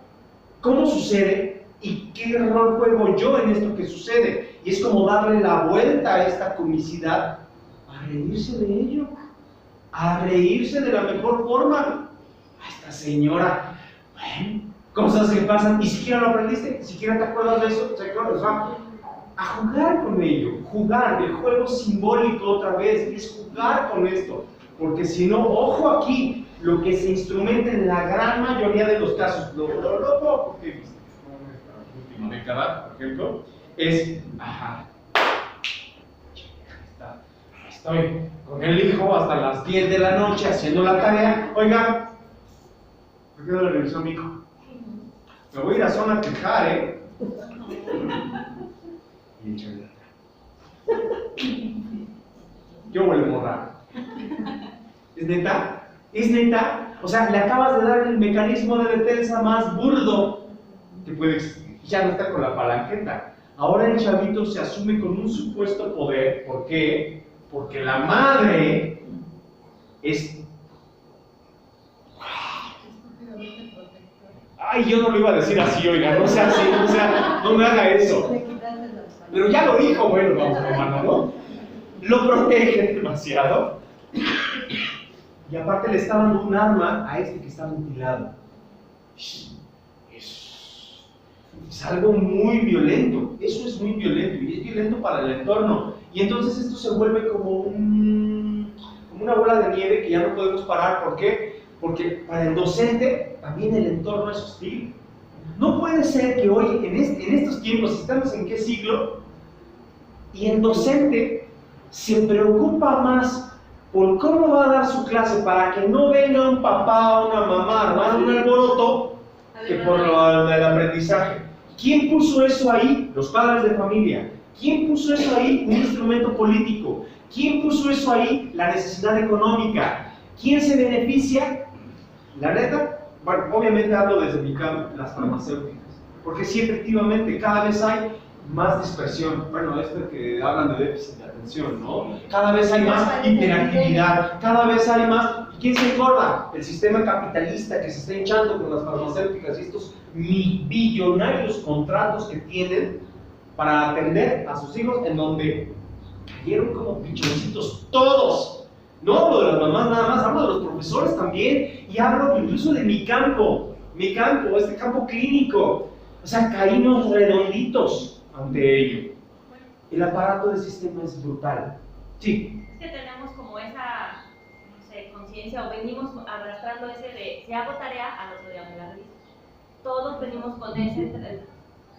cómo sucede y qué rol juego yo en esto que sucede. Y es como darle la vuelta a esta comicidad, a reírse de ello, a reírse de la mejor forma. A esta señora, bueno, cosas que pasan, ni siquiera lo aprendiste, ni siquiera te acuerdas de eso, o sea, a jugar con ello, jugar, el juego simbólico otra vez, es jugar con esto, porque si no, ojo aquí, lo que se instrumenta en la gran mayoría de los casos, lo poco que he visto, en esta última década, por ejemplo, es, estoy con el hijo hasta las 10 de la noche haciendo la tarea, oiga, ¿por qué no le revisó a mi hijo? Me voy a ir a zona a quejar, Y échale yo voy a morrar. ¿Es neta? ¿Es neta? O sea, le acabas de dar el mecanismo de defensa más burdo que puede existir. Ya no está con la palanqueta. Ahora el chavito se asume con un supuesto poder. ¿Por qué? Porque la madre es... Ay, yo no lo iba a decir así, oiga, no sea así, no me haga eso. Pero ya lo dijo, bueno, vamos a tomarlo, ¿no? Lo protege demasiado. Y aparte le está dando un arma a este que está mutilado. Es algo muy violento. Eso es muy violento. Y es violento para el entorno. Y entonces esto se vuelve como una bola de nieve que ya no podemos parar. ¿Por qué? Porque para el docente también el entorno es hostil. No puede ser que hoy, en estos tiempos, estamos en qué siglo, y el docente se preocupa más por cómo va a dar su clase para que no venga un papá o una mamá armando un alboroto que por lo del aprendizaje. ¿Quién puso eso ahí? Los padres de familia. ¿Quién puso eso ahí? Un instrumento político. ¿Quién puso eso ahí? La necesidad económica. ¿Quién se beneficia? La neta, bueno, obviamente hablo desde mi campo, las farmacéuticas, porque sí, efectivamente, cada vez hay más dispersión. Bueno, esto que hablan de déficit de atención, ¿no? Cada vez hay más interactividad, cada vez hay más... ¿Y quién se engorda? El sistema capitalista que se está hinchando con las farmacéuticas y estos billonarios contratos que tienen para atender a sus hijos, en donde cayeron como pichoncitos todos. No hablo de las mamás nada más, hablo de los profesores también, y hablo incluso de mi campo, este campo clínico. O sea, caímos redonditos ante ello. El aparato del sistema es brutal. Sí. Es que tenemos como esa, no sé, conciencia, o venimos arrastrando ese de, si hago tarea, al otro día me la reviso. Todos venimos con ese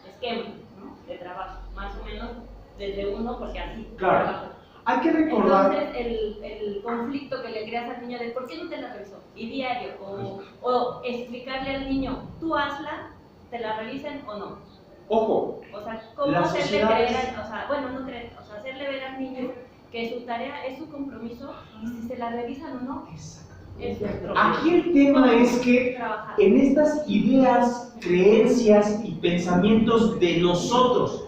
esquema, ¿no?, de trabajo, más o menos desde uno, porque así trabajo. Hay que recordar... Entonces, el conflicto que le creas al niño de ¿por qué no te la revisó? Y diario, o explicarle al niño, tú hazla, te la revisen o no. Ojo. O sea, ¿cómo hacerle creer, hacerle ver al niño que su tarea es su compromiso y si se la revisan o no? Es aquí el tema es que en estas ideas, creencias y pensamientos de nosotros,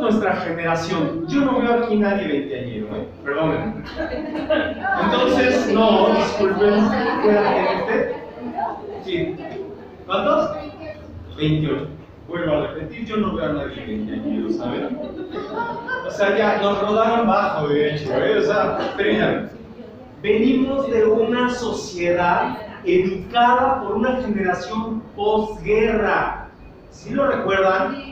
nuestra generación, yo no veo aquí nadie veinteañero, perdónenme. Entonces, no, disculpen, ¿qué edad tiene usted? Sí. ¿Cuántos? 28. Vuelvo a repetir, yo no veo a nadie veinteañero, ¿saben? O sea, ya nos rodaron bajo, de hecho, O sea, pero mira, venimos de una sociedad educada por una generación posguerra. ¿Sí lo recuerdan?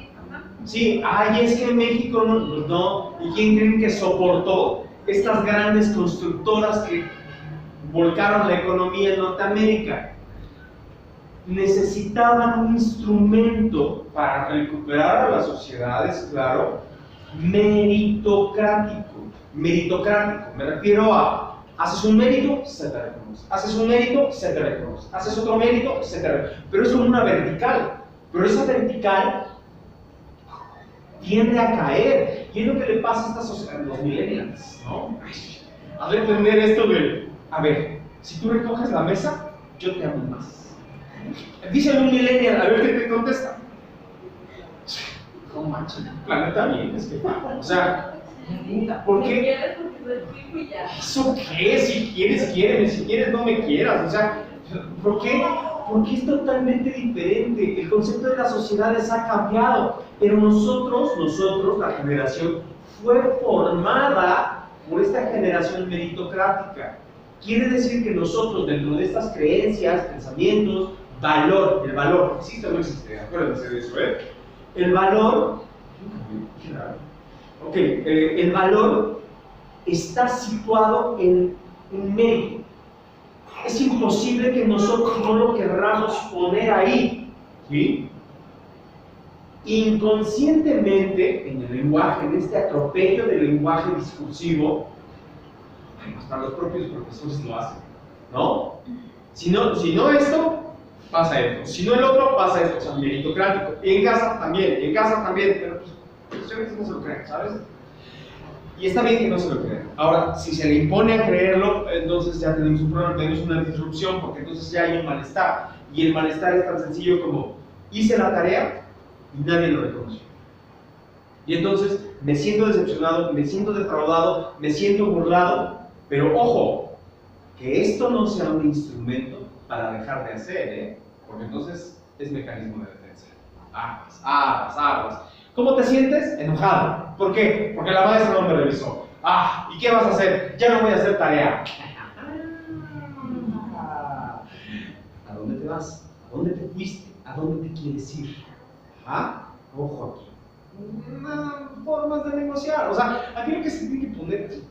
Sí, es que México no. ¿Y quién creen que soportó estas grandes constructoras que volcaron la economía en Norteamérica. Necesitaban un instrumento para recuperar a las sociedades, claro, meritocrático. Meritocrático, me refiero a, haces un mérito, se te reconoce. Haces un mérito, se te reconoce. Haces otro mérito, se te reconoce. Pero es como una vertical. Pero esa vertical tiende a caer. Y es lo que le pasa a esta sociedad, los millennials, ¿no? A ver, entender esto de, a ver, si tú recoges la mesa, yo te amo más. Dice un millennial, a ver qué te contesta. No manches, planeta bien, es que, o sea, ¿por qué? ¿Eso qué? Si quieres, quiéreme, si quieres, no me quieras, o sea, ¿por qué? Porque es totalmente diferente, el concepto de las sociedades ha cambiado, pero nosotros, la generación, fue formada por esta generación meritocrática. Quiere decir que nosotros, dentro de estas creencias, pensamientos, valor, el valor, ¿existe o no existe? Acuérdense de eso, ¿eh? El valor, el valor está situado en un mérito. Es imposible que nosotros no lo querramos poner ahí, ¿sí? Inconscientemente, en el lenguaje, en este atropello del lenguaje discursivo, hasta los propios profesores lo hacen, ¿no? Si no esto, pasa esto. Si no el otro, pasa esto. O sea, meritocrático. Y en casa también, pero pues a veces no se lo creen, ¿sabes? Y está bien que no se lo crean. Ahora, si se le impone a creerlo, entonces ya tenemos un problema, tenemos una disrupción, porque entonces ya hay un malestar. Y el malestar es tan sencillo como, hice la tarea y nadie lo reconoció. Y entonces me siento decepcionado, me siento defraudado, me siento burlado, pero ojo, que esto no sea un instrumento para dejar de hacer, ¿eh? Porque entonces es mecanismo de defensa. Aguas. ¿Cómo te sientes? Enojado. ¿Por qué? Porque la maestra no me revisó. ¿Y qué vas a hacer? Ya no voy a hacer tarea. ¿A dónde te vas? ¿A dónde te fuiste? ¿A dónde te quieres ir? Ojo aquí. Formas de negociar. O sea, aquí lo que se tiene que poner de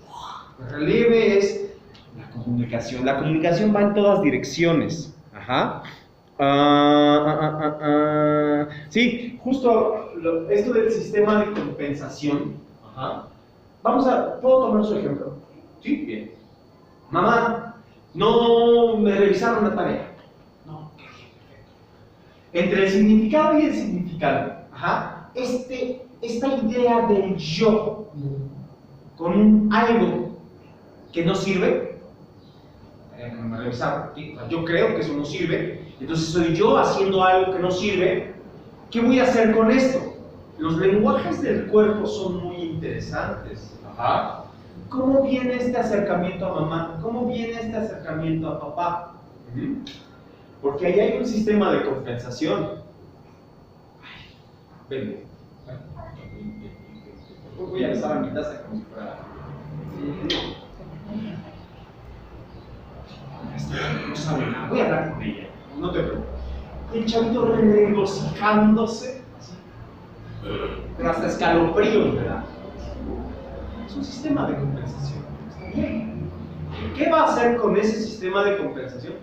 relieve es la comunicación. La comunicación va en todas direcciones. Sí, justo esto del sistema de compensación. ¿Puedo tomar su ejemplo? Sí, bien. Mamá, no me revisaron la tarea. No, qué bien, perfecto. Entre el significado y el significado, esta idea del yo con algo que no sirve, no me revisaron, yo creo que eso no sirve, entonces soy yo haciendo algo que no sirve. ¿Qué voy a hacer con esto? Los lenguajes del cuerpo son muy interesantes. ¿Cómo viene este acercamiento a mamá? ¿Cómo viene este acercamiento a papá? Porque ahí hay un sistema de compensación. Ven. Voy a besar a mi taza como si fuera. No sabe nada. Voy a hablar con ella. No te preocupes. El chavito regocijándose, pero hasta escalofríos, ¿verdad? Es un sistema de compensación. ¿Está bien? ¿Qué va a hacer con ese sistema de compensación?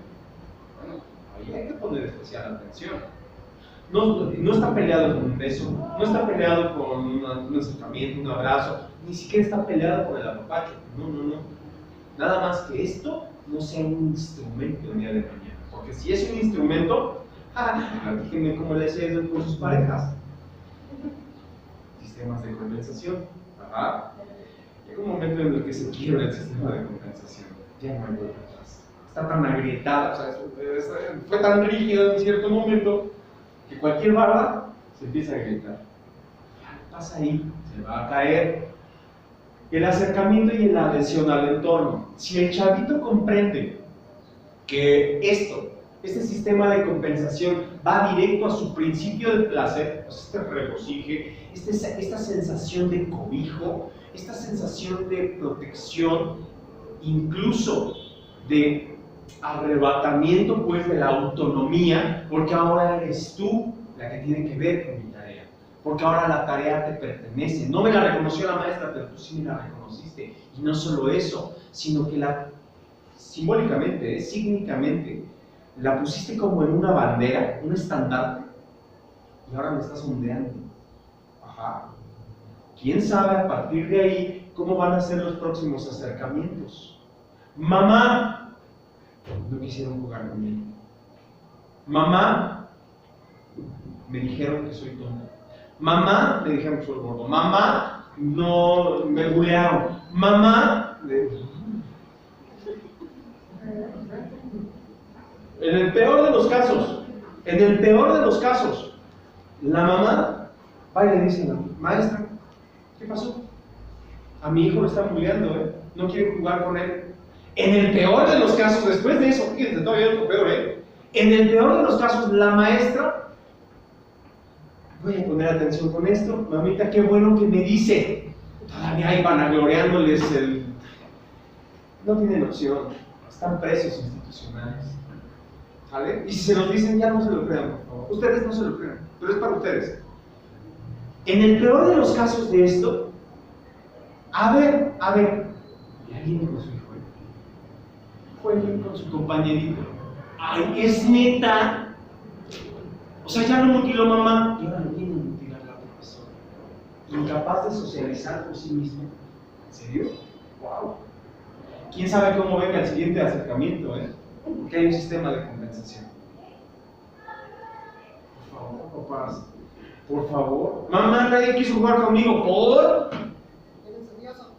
Bueno, ahí hay que poner especial atención. No está peleado con un beso, no está peleado con un acercamiento, un abrazo, ni siquiera está peleado con el apapacho. No. Nada más que esto no sea un instrumento el día de mañana. Porque si es un instrumento, platíquenme cómo le hacen con sus parejas. Sistemas de compensación. Llega un momento en el que se quiebra el sistema de compensación. Ya no hay vuelta atrás. Está tan agrietada, o sea, fue tan rígido en cierto momento que cualquier barra se empieza a agrietar. Pasa ahí, se va a caer. El acercamiento y la adhesión al entorno. Si el chavito comprende que este sistema de compensación va directo a su principio de placer, pues este regocije, esta sensación de cobijo, esta sensación de protección, incluso de arrebatamiento pues de la autonomía, porque ahora eres tú la que tiene que ver con mi tarea, porque ahora la tarea te pertenece. No me la reconoció la maestra, pero tú sí me la reconociste. Y no solo eso, sino que simbólicamente, sígnicamente, la pusiste como en una bandera, un estandarte, y ahora me estás ondeando. Ajá. ¿Quién sabe a partir de ahí cómo van a ser los próximos acercamientos? Mamá, no quisieron jugar conmigo. Mamá, me dijeron que soy tonto. Mamá, me dijeron que soy gordo. Mamá, no, me bulearon. Mamá, en el peor de los casos, la mamá va y le dice a la maestra, ¿qué pasó? A mi hijo lo están buleando, no quiere jugar con él. En el peor de los casos, después de eso, fíjense, todavía es lo peor, en el peor de los casos, la maestra, voy a poner atención con esto, mamita, qué bueno que me dice. Todavía ahí vanagloriándoles el... No tienen opción, están presos institucionales. ¿Sale? Y si se los dicen, ya no se lo crean, por favor. Ustedes no se lo crean, pero es para ustedes. En el peor de los casos de esto, a ver, y alguien con su hijo, jueguen con su compañerito. Ay, es neta. O sea, ya lo mutiló mamá, y ahora lo viene a mutilar la profesora. Incapaz de socializar por sí mismo. ¿En serio? ¡Wow! ¿Quién sabe cómo venga el siguiente acercamiento, Porque hay un sistema de compensación. Por favor, papás. Por favor. Mamá, nadie quiso jugar conmigo. ¿Por? Eres odioso.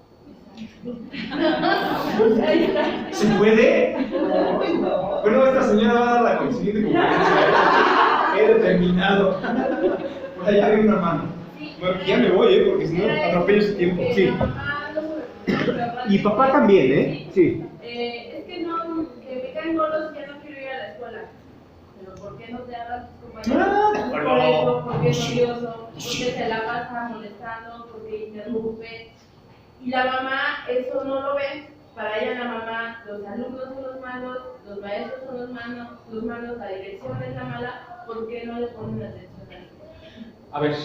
¿Se puede? Bueno, esta señora va a dar la siguiente conferencia. He determinado. Por allá hay una mano. Bueno, ya me voy, porque si no atropello su tiempo. Sí. Y papá también, Sí. Es que no, que me caen gordos y ya no quiero ir a la escuela. Pero ¿por qué no te hablan tus compañeros? Por eso, porque es odioso, porque se la pasa molestando, porque interrumpe. Y la mamá eso no lo ve. Para ella la mamá, los alumnos son los malos, los maestros son los malos, la dirección es la mala. ¿Por qué no le ponen atención a eso? A ver,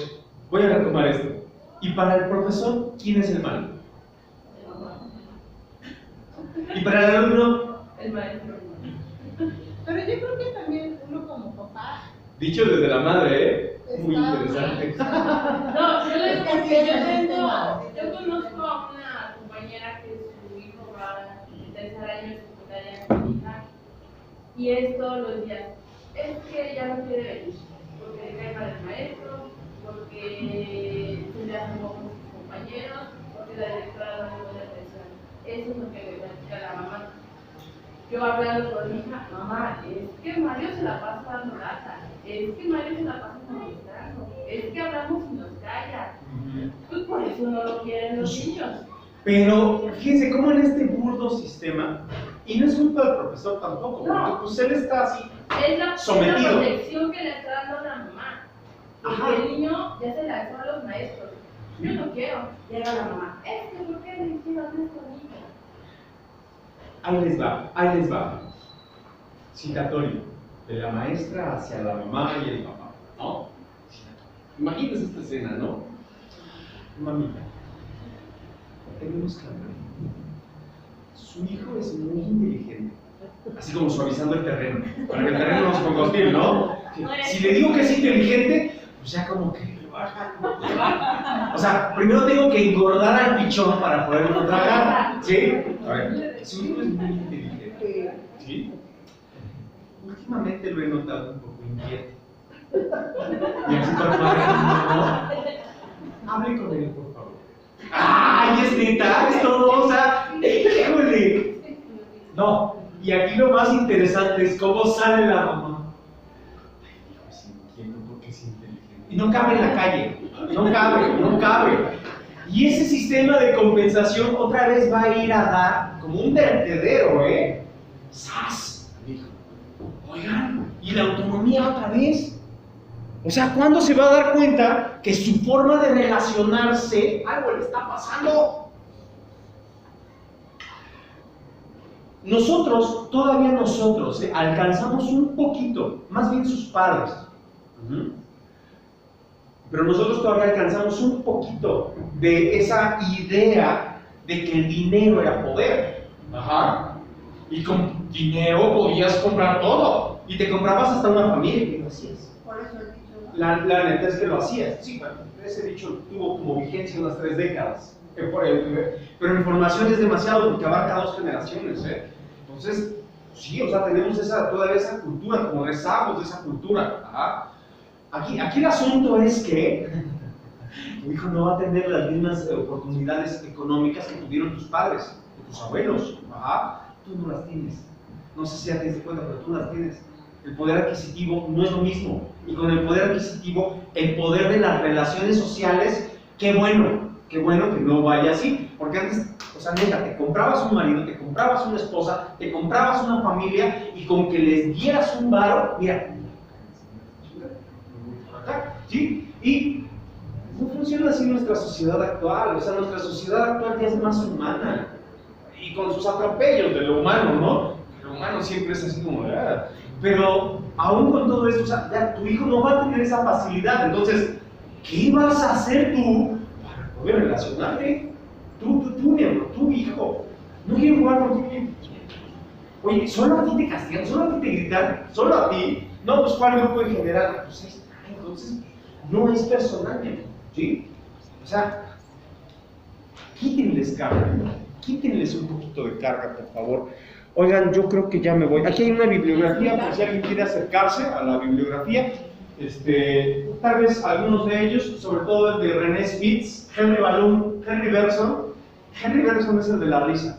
voy a retomar esto. Y para el profesor, ¿quién es el malo? Y para el alumno, El maestro. Pero yo creo que también uno como papá dicho desde la madre, muy interesante. No, yo les yo conozco a una compañera que su hijo va en tercer año de secundaria con mi hija, y es todos los días. Es que ella no quiere venir, porque le cae mal el maestro, porque se le hacen con sus compañeros, porque la directora no le pone atención. Eso es lo que le platica la mamá. Yo hablando con mi hija, mamá, es que Mario se la pasa dando lata, es que Mario se la pasa molestando, es que hablamos y nos calla. Pues por eso no lo quieren los niños. Pero fíjense cómo en este burdo sistema, y no es culpa del profesor tampoco, porque pues él está así, Es la sometido. protección que le está dando la mamá. Porque el niño ya se la dejó a los maestros. Yo no quiero. Llega la mamá, es que ¿por qué le hicieron esto a mi hija? Ahí les va. Citatorio de la maestra hacia la mamá y el papá, ¿no? Imagínense esta escena, ¿no? Mamita, tenemos que hablar. Su hijo es muy inteligente. Así como suavizando el terreno, para que el terreno no se ponga hostil, ¿no? Si le digo que es inteligente, pues ya como que le baja. O sea, primero tengo que engordar al pichón para poderlo tragar, ¿sí? A ver, su hijo es muy inteligente, ¿sí? Últimamente lo he notado un poco inquieto. Y así para ¿no? Hable con él, por favor. ¡Ay, es neta! Es todo, o sea, ¡híjole! No, y aquí lo más interesante es cómo sale la mamá. Ay, hijo, es inquieto porque es inteligente. Y no cabe en la calle, no cabe. Y ese sistema de compensación otra vez va a ir a dar como un vertedero, ¡Sas! Dijo, oigan, ¿y la autonomía otra vez? O sea, ¿cuándo se va a dar cuenta que su forma de relacionarse, algo le está pasando? Nosotros, todavía nosotros, alcanzamos un poquito, más bien sus padres. Pero nosotros todavía alcanzamos un poquito de esa idea de que el dinero era poder. Ajá. Y con dinero podías comprar todo. Y te comprabas hasta una familia y lo hacías. Por eso el dicho, ¿no? La neta es que lo hacías. Sí, bueno, ese dicho tuvo como vigencia unas 3 décadas. Pero en formación es demasiado porque abarca 2 generaciones. Entonces, sí, o sea, tenemos todavía esa cultura, como rezagos de esa cultura. Ajá. Aquí el asunto es que tu hijo no va a tener las mismas oportunidades económicas que tuvieron tus padres o tus abuelos. Ajá. Tú no las tienes. No sé si ya te diste cuenta, pero tú las tienes. El poder adquisitivo no es lo mismo. Y con el poder adquisitivo, el poder de las relaciones sociales, qué bueno que no vaya así. Porque antes, o sea, neta, te comprabas un marido, te comprabas una esposa, te comprabas una familia y con que les dieras un varo, mira, ¿sí? Y no funciona así nuestra sociedad actual. O sea, nuestra sociedad actual ya es más humana. Y con sus atropellos de lo humano, ¿no? Lo humano siempre es así como, pero aún con todo esto, o sea, ya tu hijo no va a tener esa facilidad. Entonces, ¿qué vas a hacer tú para poder relacionarte? Tu hijo, no quiere jugar contigo. Oye, solo a ti te castigan, solo a ti te gritan, solo a ti. No, pues ¿cuál grupo en general? Pues ahí está. Entonces, no es personal, ¿sí? O sea, quítenles carga, quítenles un poquito de carga, por favor. Oigan, yo creo que ya me voy. Aquí hay una bibliografía, por si alguien quiere acercarse a la bibliografía. Tal vez algunos de ellos, sobre todo el de René Spitz, Henry Ballum, Henry Bergson. Henry Bergson es el de la risa.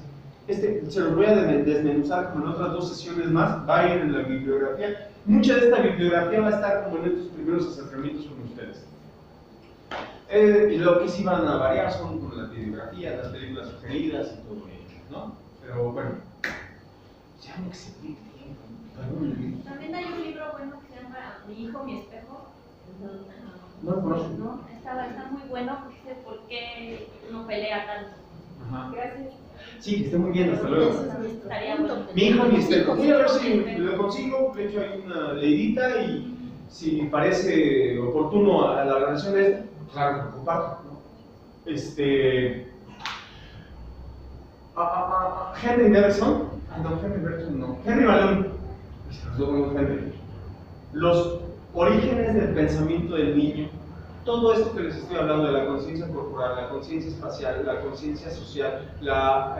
Se los voy a desmenuzar con otras 2 sesiones más, va a ir en la bibliografía. Mucha de esta bibliografía va a estar como en estos primeros acercamientos con ustedes. Y lo que sí van a variar son con la bibliografía, las películas sugeridas y todo ello, ¿no? Pero bueno, ya no excedí tiempo. También hay un libro bueno que se llama Mi hijo, mi espejo. No lo conozco. ¿No? Está muy bueno porque dice por qué uno pelea tanto. Ajá. Gracias. Sí, que esté muy bien, hasta luego. Estaría bueno. Mi hijo, mi espejo. Voy a ver si lo consigo, le echo ahí una leidita y si parece oportuno a la relación de esta, claro que lo comparto, ¿no? Henry Bergson, Henry Ballum, los orígenes del pensamiento del niño, todo esto que les estoy hablando de la conciencia corporal, la conciencia espacial, la conciencia social, la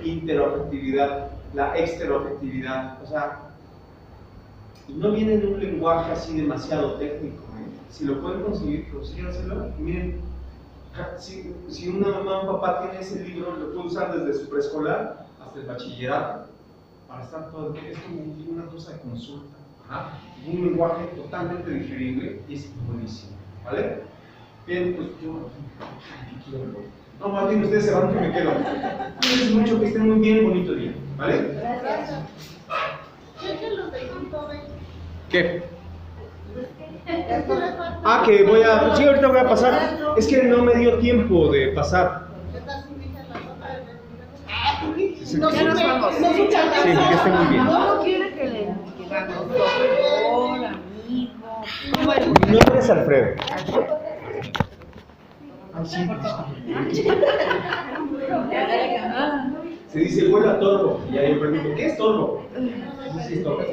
interafectividad, la exteroafectividad, o sea, y no viene de un lenguaje así demasiado técnico, Si lo pueden conseguir, consíganselo. Miren, si una mamá o un papá tiene ese libro, lo puede usar desde su preescolar hasta el bachillerato para estar todo. Es como una cosa de consulta. Ajá. Un lenguaje totalmente digerible y es buenísimo. ¿Vale? Bien, pues yo. No, más bien ustedes se van que me quedo. Cuídense mucho, que estén muy bien, bonito día. ¿Vale? Gracias. Chequen los de punto B. ¿Qué? Que voy a. Sí, ahorita voy a pasar. Es que no me dio tiempo de pasar. No, Ya nos vamos. no Sí, que esté muy bien. ¿Cómo quiere que le digamos? Doctor, amigo. ¿Cómo es? Mi nombre es Alfredo. Ay, sí, se dice vuela torbo. Y ahí yo pregunto, ¿qué es torbo? Sí, es torbo.